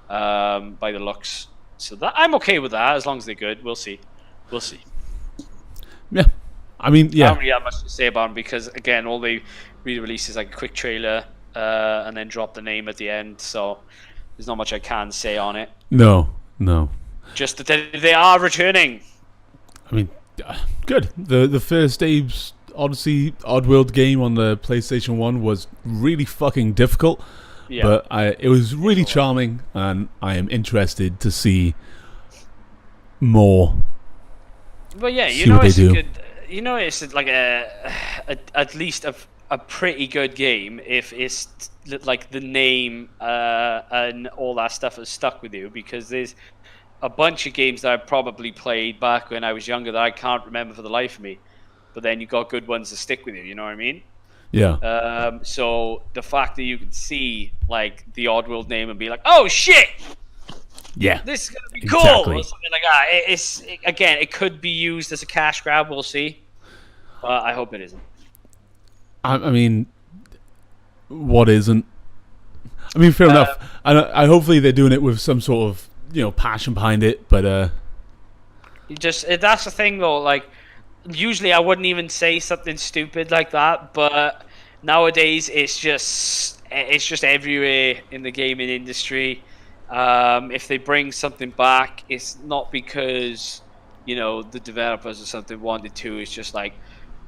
by the looks. So that I'm okay with that as long as they're good. We'll see. Yeah. I mean, yeah. I don't really have much to say about them because, again, all they re-release is like a quick trailer and then drop the name at the end. So there's not much I can say on it. No. Just that they are returning. I mean, good. The first Abe's Odyssey Oddworld game on the PlayStation 1 was really fucking difficult. Yeah. But it was really charming, and I am interested to see more. But yeah, it's like at least a pretty good game if it's like the name and all that stuff has stuck with you, because there's a bunch of games that I probably played back when I was younger that I can't remember for the life of me. But then you got good ones to stick with you. You know what I mean? Yeah. So the fact that you can see like the Oddworld name and be like, oh shit. Yeah, this is gonna be cool, or something like that. It could be used as a cash grab. We'll see, but I hope it isn't. I mean, what isn't? I mean, fair enough. And hopefully they're doing it with some sort of passion behind it, but that's the thing though. Like, usually I wouldn't even say something stupid like that, but nowadays it's just everywhere in the gaming industry. If they bring something back, it's not because the developers or something wanted to. It's just like,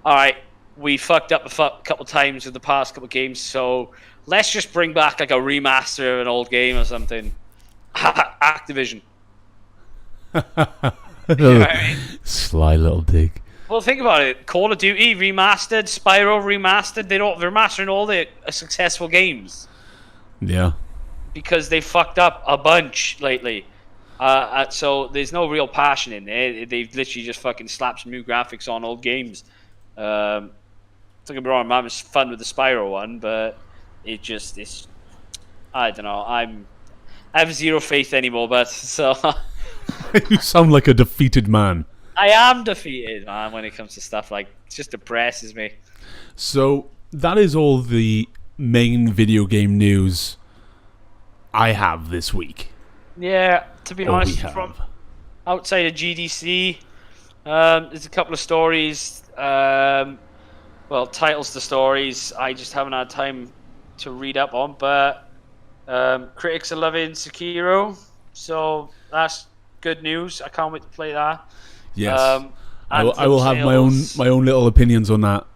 all right, we fucked up a couple times with the past couple games, so let's just bring back like a remaster of an old game or something. Activision. You know what I mean? Sly little dig. Well, think about it. Call of Duty remastered, Spyro remastered. They're remastering all the successful games. Yeah. Because they fucked up a bunch lately. So there's no real passion in there. They've literally just fucking slapped some new graphics on old games. Don't get me wrong, I'm having fun with the Spyro one, but it's I don't know. I have zero faith anymore, but so You sound like a defeated man. I am defeated, man, when it comes to stuff like it just depresses me. So that is all the main video game news I have this week. Yeah, to be honest, from outside of GDC, there's a couple of stories. Titles to stories I just haven't had time to read up on, but critics are loving Sekiro, so that's good news. I can't wait to play that. Yes, I will have my own little opinions on that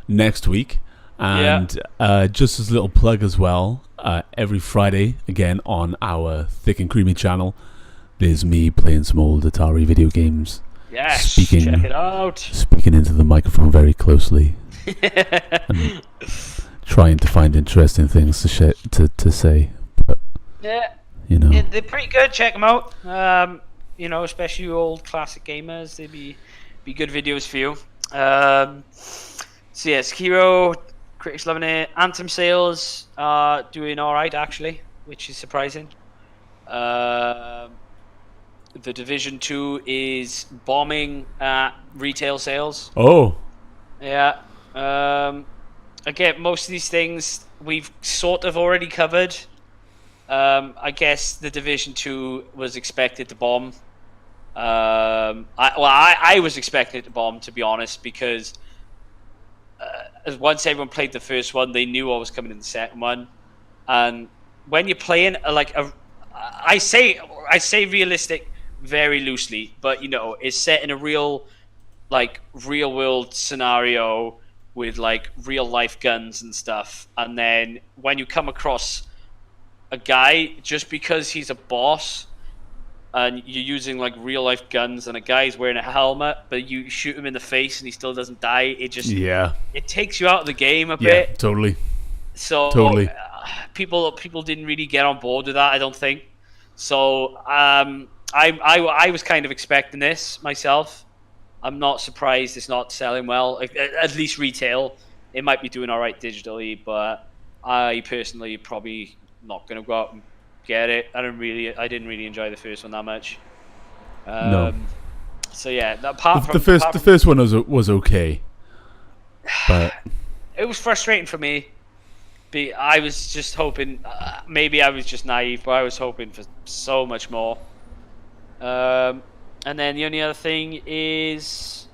next week, and just as a little plug as well. Every Friday, again on our Thicc N Creamy channel, there's me playing some old Atari video games. Yes, check it out. Speaking into the microphone very closely, and trying to find interesting things to say. But they're pretty good. Check them out. Especially you old classic gamers, they'd be good videos for you. Sekiro, critics loving it. Anthem sales are doing all right actually, which is surprising. The Division 2 is bombing at retail sales. Oh, yeah. Again, most of these things we've sort of already covered. I guess the Division 2 was expected to bomb. I was expecting it to bomb, to be honest, because once everyone played the first one, they knew what was coming in the second one. And when you're playing I say realistic very loosely, but it's set in a real world scenario with real life guns and stuff. And then when you come across a guy, just because he's a boss and you're using real life guns and a guy's wearing a helmet, but you shoot him in the face and he still doesn't die, it takes you out of the game a bit. Yeah, totally. So people didn't really get on board with that, I don't think. So I was kind of expecting this myself. I'm not surprised it's not selling well. At least retail, it might be doing all right digitally, but I personally probably not going to go out and get it. I didn't really enjoy the first one that much. No. So yeah, the first one was okay, but it was frustrating for me. I was just hoping, maybe I was just naive, but I was hoping for so much more. And then the only other thing is,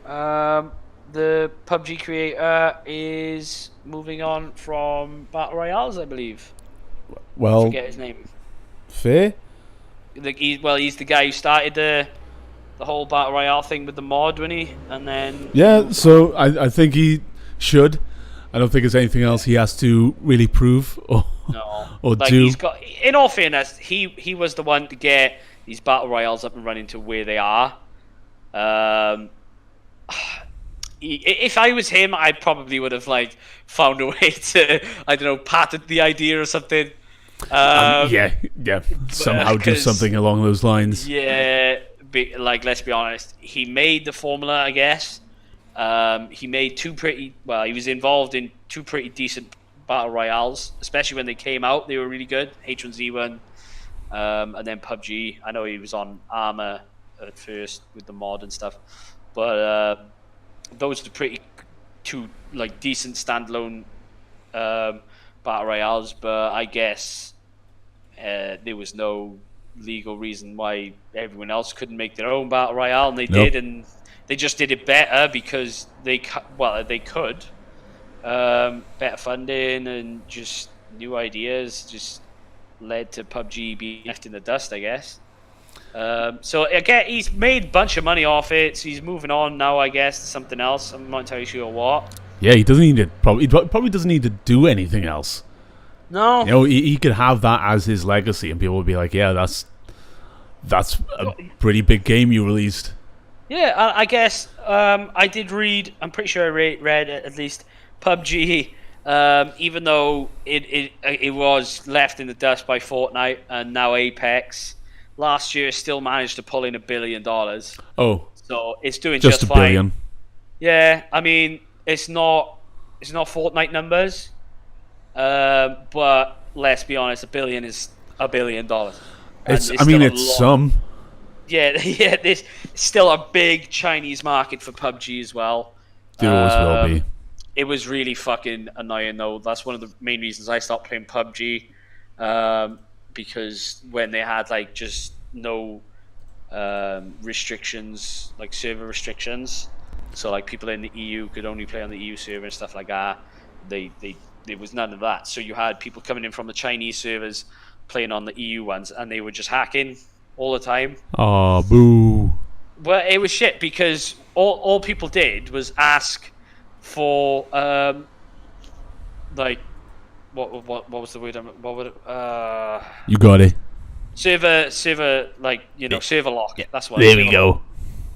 the PUBG creator is moving on from Battle Royales, I believe. Well, I forget his name. Fair? He's the guy who started the whole Battle Royale thing with the mod, wasn't he? And then... Yeah, so I think he should. I don't think there's anything else he has to really prove or do. In all fairness, he was the one to get these Battle Royales up and running to where they are. If I was him, I probably would have found a way to, I don't know, patent the idea or something. Somehow do something along those lines. Yeah, let's be honest. He made the formula, I guess. He made he was involved in two pretty decent Battle Royales, especially when they came out. They were really good. H1Z1, and then PUBG. I know he was on Arma at first with the mod and stuff, but those are two decent standalone Battle Royales. But I guess there was no legal reason why everyone else couldn't make their own battle royale, and they Nope. did, and they just did it better because they could. Better funding and just new ideas just led to PUBG being left in the dust, I guess. So again, he's made a bunch of money off it. So he's moving on now, I guess, to something else. I'm not entirely sure what. Yeah, he doesn't need to. He probably doesn't need to do anything else. No, You know, he could have that as his legacy, and people would be like, "Yeah, that's a pretty big game you released." yeah, I guess I did read. I'm pretty sure I read at least PUBG. Even though it was left in the dust by Fortnite and now Apex, last year still managed to pull in $1 billion. Oh, So it's doing just just $1 fine. billion. Yeah, I mean it's not Fortnite numbers, but let's be honest, $1 billion is $1 billion. It's And I mean, still a it's lot. some. Yeah, yeah. There's still a big Chinese market for PUBG as well. There always will be. It was really fucking annoying though. That's one of the main reasons I stopped playing PUBG, because when they had like just no restrictions, like server restrictions, so like people in the EU could only play on the EU server and stuff like that. There was none of that. So you had people coming in from the Chinese servers playing on the EU ones, and they were just hacking all the time. Oh, boo. Well, it was shit because all people did was ask for like what was the word? What would it, You got it. server like server lock. That's what. There we go.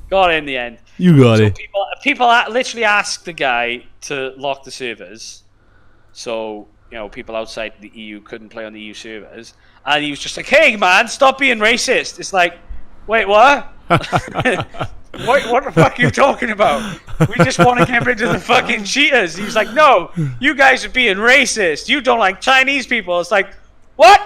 Got it in the end. You got So it. people literally asked the guy to lock the servers, so people outside the EU couldn't play on the EU servers, and he was just like, "Hey man, stop being racist." It's like, wait, what? What the fuck are you talking about? We just want to get rid of the fucking cheaters. He's like, no, you guys are being racist. You don't like Chinese people. It's like, what?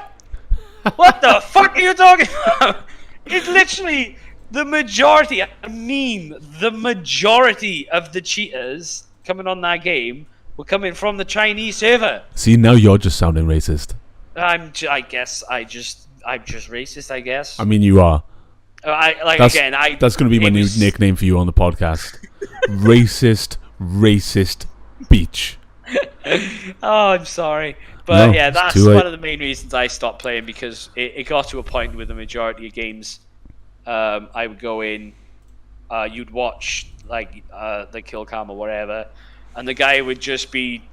What the fuck are you talking about? It's literally the majority, the majority of the cheaters coming on that game were coming from the Chinese server. See, now you're just sounding racist. I'm just racist, I guess. I mean, you are. That's going to be my new nickname for you on the podcast. Racist beach. Oh, I'm sorry. But No, yeah, it's that's too late. one of the main reasons I stopped playing, because it got to a point with the majority of games, I would go in, you'd watch like the kill cam or whatever, and the guy would just be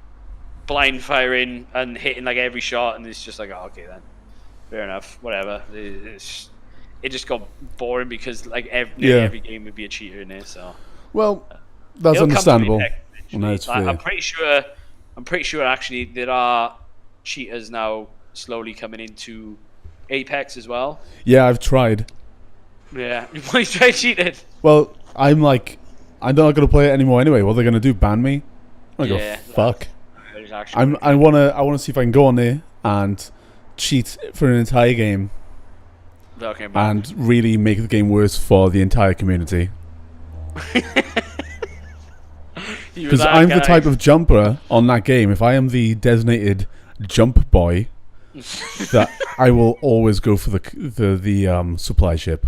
blind firing and hitting like every shot, and it's just like, oh, okay then, fair enough, whatever. It just got boring because like every game would be a cheater in there. So Well, that's it'll come to understandable. Apex eventually. No, it's fair. I'm pretty sure actually there are cheaters now slowly coming into Apex as well. Yeah, I've tried. Yeah, you might try cheated. Well, I'm not going to play it anymore anyway. What are they going to do? Ban me? I'm going to Yeah, go, fuck. There's actually I wanna see if I can go on there and cheat for an entire game okay, man. and really make the game worse for the entire community. Because I'm the type of jumper on that game. If I am the designated jump boy, that I will always go for the supply ship.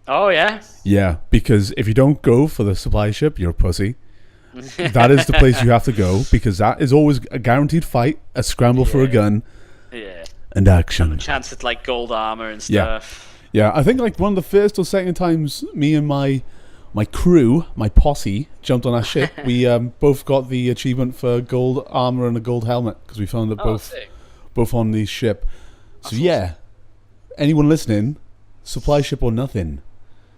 Oh yeah. Yeah, because if you don't go for the supply ship, you're a pussy. That is the place you have to go, because that is always a guaranteed fight, a scramble for a gun, Yeah. and action. Chance at like gold armor and Yeah. stuff. Yeah, I think like one of the first or second times me and my crew, my posse, jumped on that ship, we both got the achievement for gold armor and a gold helmet, because we found it Sick. both on the ship. So yeah, anyone listening, supply ship or nothing,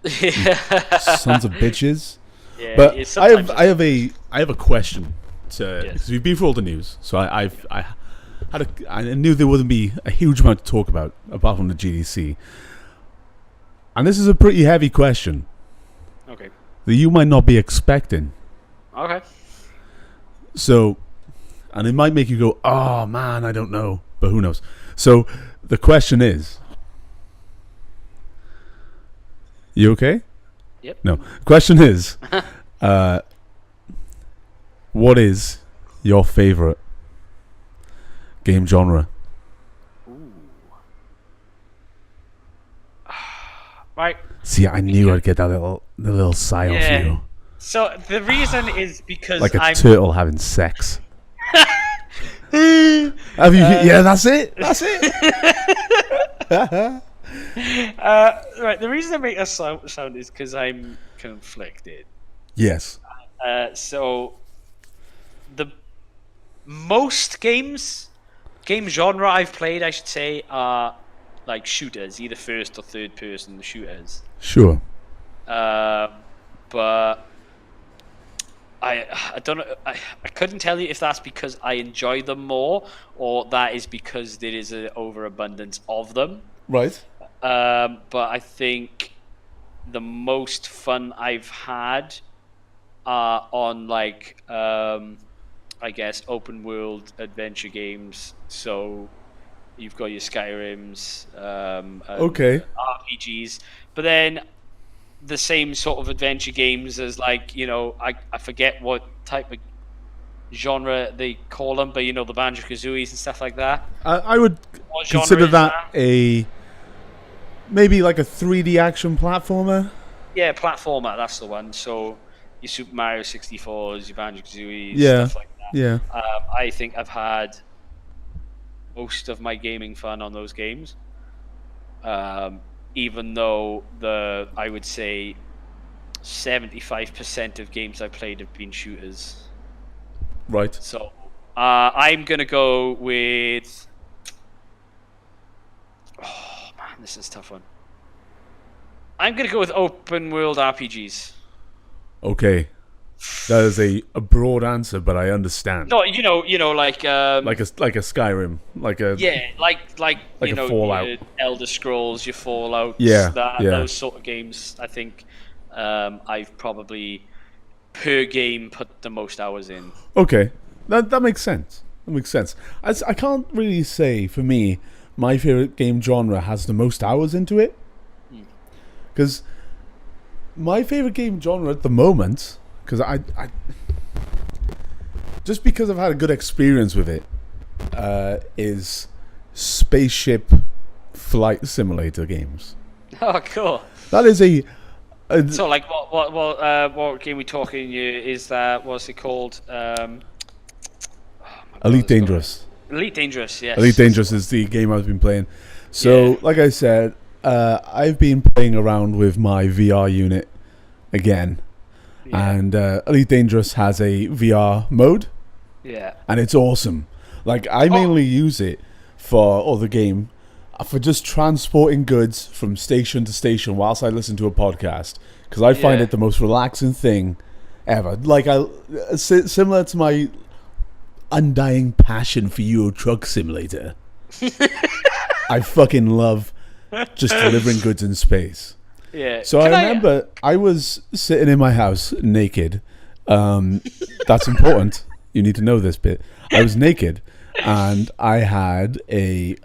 Yeah. sons of bitches. Yeah. But it's I sometimes have a question to, Yes. because we've been through all the news, so I knew there wouldn't be a huge amount to talk about apart from the GDC, and this is a pretty heavy question Okay. that you might not be expecting. Okay. So, and it might make you go, "Oh man, I don't know," but who knows? So the question is, you okay? Yep. No. Question is, what is your favorite game genre? Ooh. right? See, I knew I'd get that little sigh off you. So the reason is because Like a I'm turtle having sex. Have you? Yeah, that's it. That's it. right. The reason I make that sound is because I'm conflicted. Yes. So the most game genre I've played, I should say, are like shooters, either first or third person shooters. Sure. But I don't know. I couldn't tell you if that's because I enjoy them more or that is because there is an overabundance of them. Right. But I think the most fun I've had are on like I guess open world adventure games. So you've got your Skyrims, and Okay. RPGs, but then the same sort of adventure games as like, you know, I forget what type of genre they call them, but you know, the Banjo-Kazooies and stuff like that. I would What genre consider is that maybe like a 3D action platformer. Yeah, platformer, that's the one. So your Super Mario 64s, your Banjo-Kazooies, Yeah. stuff like that. Yeah. I think I've had most of my gaming fun on those games. Even though I would say 75% of games I played have been shooters. Right. So I'm gonna go with. Oh man, this is a tough one. I'm gonna go with open world RPGs. Okay. That is a broad answer, but I understand. No, you know, like Like a Skyrim, like a like you a know, Fallout. your Elder Scrolls, your Fallouts, Yeah, those sort of games. I think I've probably per game put the most hours in. Okay, that makes sense. That makes sense. I can't really say for me my favorite game genre has the most hours into it, because my favorite game genre at the moment, because I just because I've had a good experience with it, is spaceship flight simulator games. Oh, cool. That is a So, like, what game we talking? Is that what's it called? Elite Dangerous. Elite Dangerous, yes. Elite Dangerous is the game I've been playing. So, like I said, I've been playing around with my VR unit again. Yeah. And Elite Dangerous has a VR mode. Yeah. And it's awesome. Like, I mainly use it for the game, for just transporting goods from station to station whilst I listen to a podcast. Because I find it the most relaxing thing ever. Like, similar to my undying passion for Euro Truck Simulator. I fucking love just delivering goods in space. Yeah. So I remember I was sitting in my house naked. That's important. You need to know this bit. I was naked, and I had a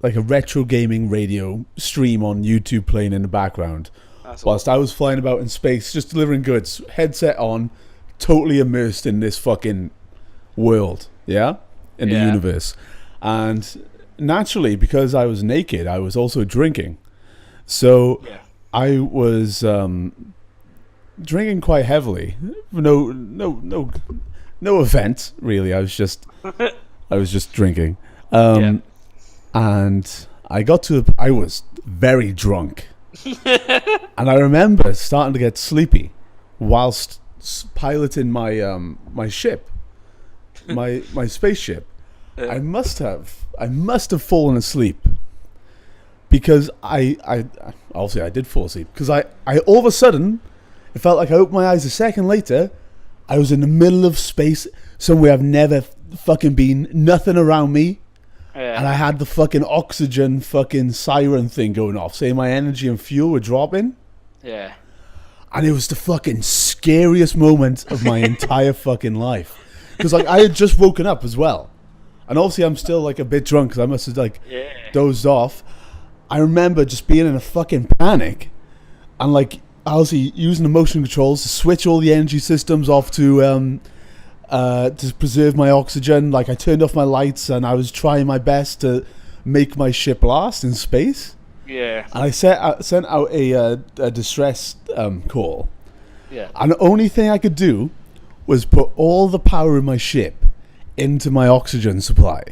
retro gaming radio stream on YouTube playing in the background, whilst I was flying about in space, just delivering goods. Headset on, totally immersed in this fucking world, in the universe. And naturally, because I was naked, I was also drinking. So I was drinking quite heavily. No event really. I was just drinking. And I got to I was very drunk. And I remember starting to get sleepy whilst piloting my my ship, my spaceship. I must have fallen asleep, because I obviously I did fall asleep, because I all of a sudden it felt like I opened my eyes a second later. I was in the middle of space, somewhere I've never fucking been, nothing around me. And I had the fucking oxygen fucking siren thing going off, saying my energy and fuel were dropping. Yeah. And it was the fucking scariest moment of my entire fucking life. Because like I had just woken up as well. And obviously I'm still like a bit drunk, because I must have like dozed off. I remember just being in a fucking panic. And like obviously using the motion controls to switch all the energy systems off to preserve my oxygen. Like I turned off my lights and I was trying my best to make my ship last in space. Yeah. And I sent out a distress call. Yeah. And the only thing I could do was put all the power in my ship into my oxygen supply.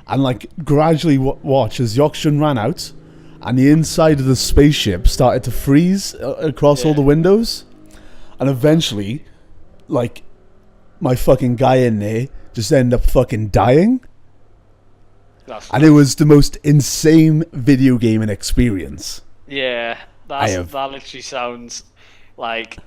And like gradually watch as the oxygen ran out and the inside of the spaceship started to freeze across all the windows. And eventually, like, my fucking guy in there just ended up fucking dying. And it was the most insane video gaming experience. Yeah, that literally sounds like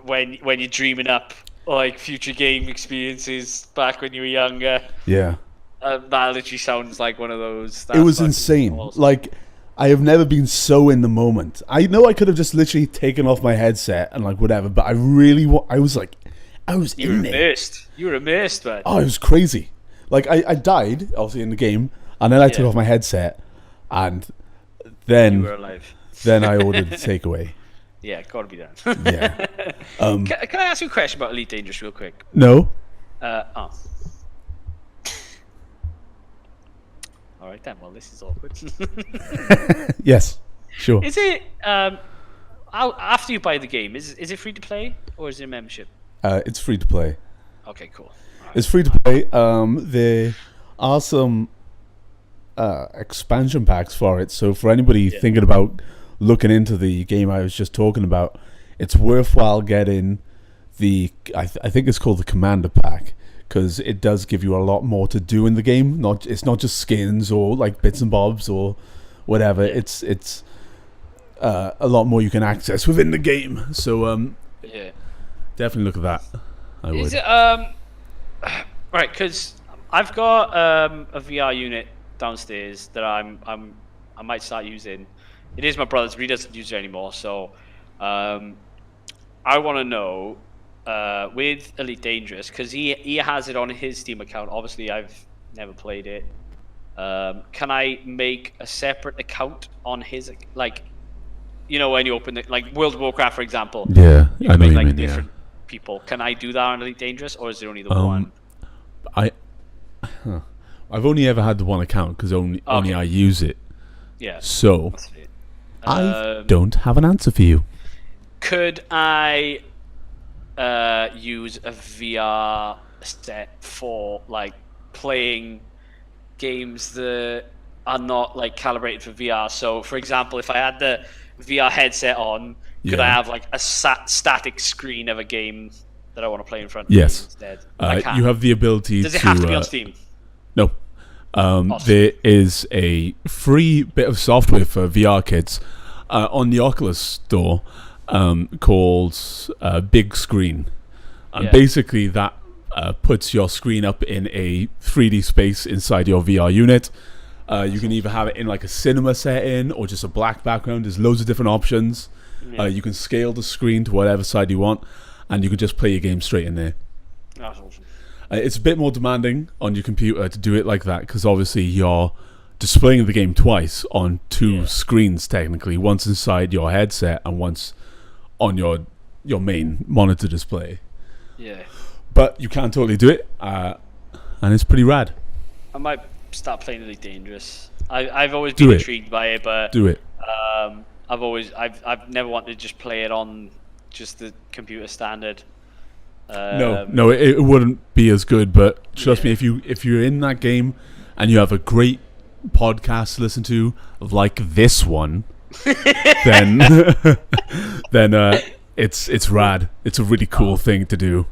when you're dreaming up like future game experiences back when you were younger. Yeah. That literally sounds like one of those. It was insane. Awesome. Like, I have never been so in the moment. I know I could have just literally taken off my headset and like whatever, but I really I was in there. You were immersed, man. Oh, it was crazy. Like, I died, obviously, in the game, and then I took off my headset, and then you were alive. Then I ordered the takeaway. Yeah, gotta be done. Yeah. Can I ask you a question about Elite Dangerous real quick? No. All right then. Well, this is awkward. Yes. Sure. Is it after you buy the game? Is it free to play or is it a membership? It's free to play. Okay, cool. Right. It's free to play. There are some expansion packs for it. So for anybody thinking about looking into the game I was just talking about, it's worthwhile getting the I think it's called the Commander Pack, because it does give you a lot more to do in the game. It's not just skins or like bits and bobs or whatever. Yeah. It's a lot more you can access within the game. So definitely look at that. I would. Is it right? Because I've got a VR unit downstairs that I might start using. It is my brother's, but he doesn't use it anymore. So I want to know with Elite Dangerous, because he has it on his Steam account. Obviously, I've never played it. Can I make a separate account on his, like, you know, when you open it, like World of Warcraft, for example? Yeah, I know you mean. Different people. Can I do that on Elite Dangerous, or is there only the one? I've only ever had the one account because only I use it. Yeah. So I don't have an answer for you. Could I use a VR set for like playing games that are not like calibrated for VR? So, for example, if I had the VR headset on, could I have like a static screen of a game that I want to play in front of me instead? You have the ability. Does it have to be on Steam? No. Awesome. There is a free bit of software for VR kits on the Oculus store called Big Screen. And basically that puts your screen up in a 3D space inside your VR unit. You can either have it in like a cinema setting or just a black background. There's loads of different options. You can scale the screen to whatever side you want, and you can just play your game straight in there. That's awesome. It's a bit more demanding on your computer to do it like that, because obviously you're displaying the game twice on two screens technically, once inside your headset and once on your main monitor display. Yeah. But you can totally do it, and it's pretty rad. I might start playing Elite Dangerous. I've always been intrigued by it, but do it. I've never wanted to just play it on just the computer standard. No, it wouldn't be as good. But trust me, if you're in that game and you have a great podcast to listen to, like this one, then it's rad. It's a really cool thing to do.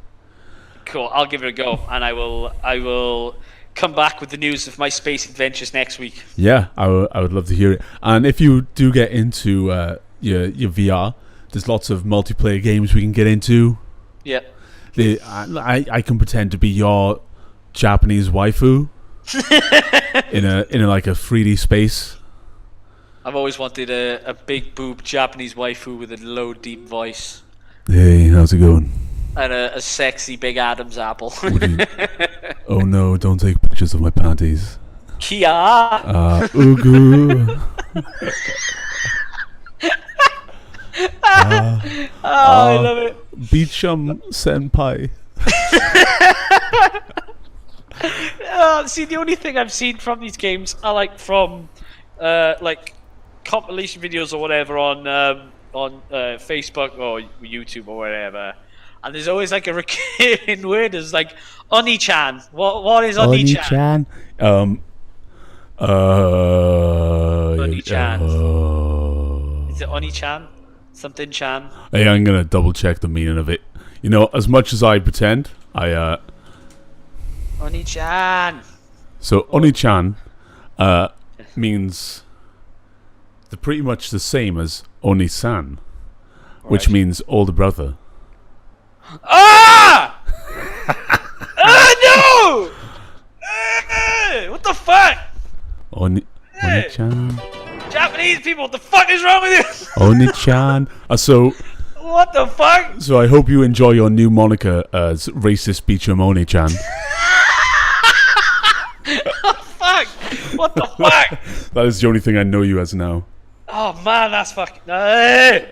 Cool. I'll give it a go, and I will come back with the news of my space adventures next week. Yeah, I would love to hear it. And if you do get into your VR, there's lots of multiplayer games we can get into. Yeah. I can pretend to be your Japanese waifu in a like a 3D space. I've always wanted a big boob Japanese waifu with a low deep voice. Hey, how's it going? And a sexy big Adam's apple. Oh no, don't take pictures of my panties. Kia! Ugu! I love it. Beecham Senpai. See, the only thing I've seen from these games are like from like compilation videos or whatever on Facebook or YouTube or whatever, and there's always like a recurring word. There's like Oni-chan. What is Oni-chan? Oni-chan. Oni-chan. Is it Oni-chan? Something Chan? Hey, I'm gonna double check the meaning of it. You know, as much as I pretend, Oni-chan. So Oni-chan means they're pretty much the same as Oni-san, which means older brother. Ah! No! What the fuck? Oni-chan. Japanese people, what the fuck is wrong with you? Oni-chan. So What the fuck? So I hope you enjoy your new moniker as racist Beecham Oni-chan. Fuck! What the fuck? That is the only thing I know you as now. Oh man, that's fucking. Oh,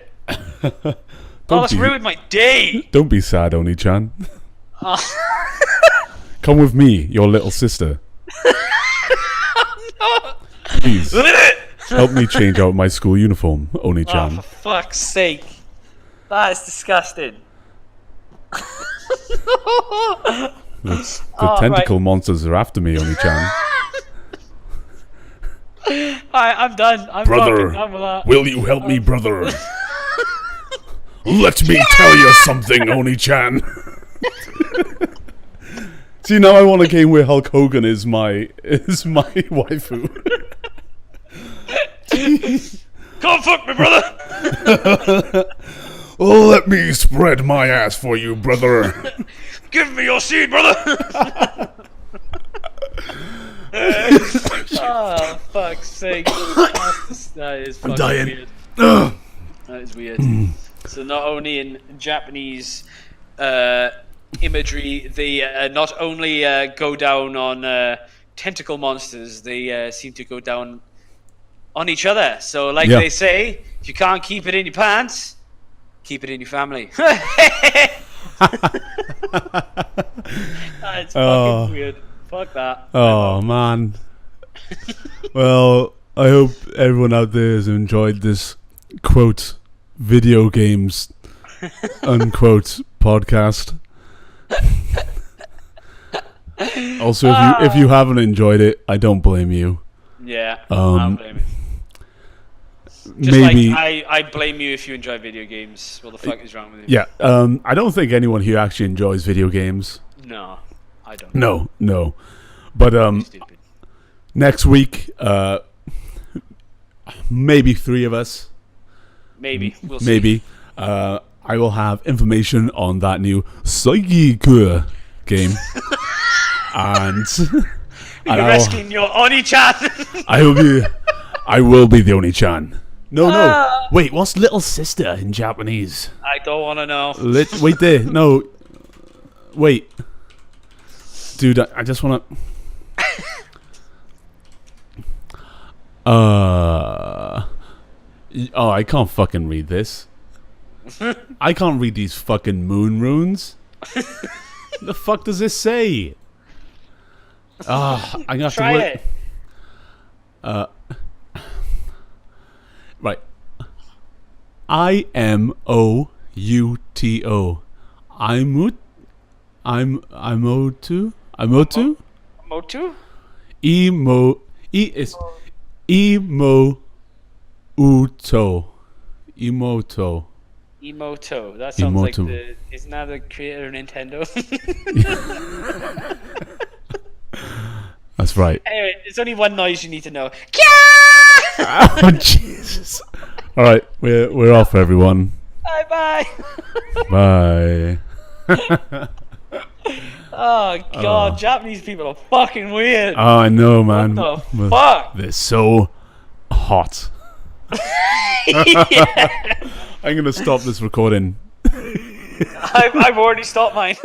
that's ruined my day. Don't be sad, Oni-chan. Oh. Come with me, your little sister. No. Please, help me change out my school uniform, Oni-chan. Oh, for fuck's sake. That is disgusting. The tentacle monsters are after me, Oni-chan. Alright, I'm done. I'm Brother, done with that. will you help me, brother? Let me tell you something, Oni-chan. See, now I want a game where Hulk Hogan is my waifu. Come fuck me, brother. Oh, let me spread my ass for you, brother. Give me your seed, brother. Oh, fuck's sake. That is fucking weird. That is weird. So not only in Japanese imagery, they not only go down on tentacle monsters, they seem to go down on each other. So like they say, if you can't keep it in your pants, keep it in your family. That's fucking weird. Fuck that. Oh, man. Well, I hope everyone out there has enjoyed this, quote, video games, unquote, podcast. Also, if you haven't enjoyed it, I don't blame you. Yeah, I don't blame you. Just maybe like I blame you if you enjoy video games. What the fuck is wrong with you? Yeah, I don't think anyone here actually enjoys video games. No, I don't. No. But Stupid. next week, maybe 3 of us. Maybe we'll see. Maybe I will have information on that new Psychic game, and You're rescuing your Oni-chan. I will be the Oni-chan. No. Wait, what's little sister in Japanese? I don't want to know. Wait there. No. Wait. Dude, I just want to... Oh, I can't fucking read this. I can't read these fucking moon runes. The fuck does this say? I'm gonna have Try to it. Right. IMOUTO. IMOTO? Motu? Emoto. Emoto. That sounds like isn't that the creator of Nintendo? That's right. Anyway, there's only one noise you need to know. Oh, Jesus. All right, we're off, everyone. Bye. Bye. Oh god, Japanese people are fucking weird. Oh, I know, man. What the fuck? They're so hot. I'm gonna stop this recording. I've already stopped mine.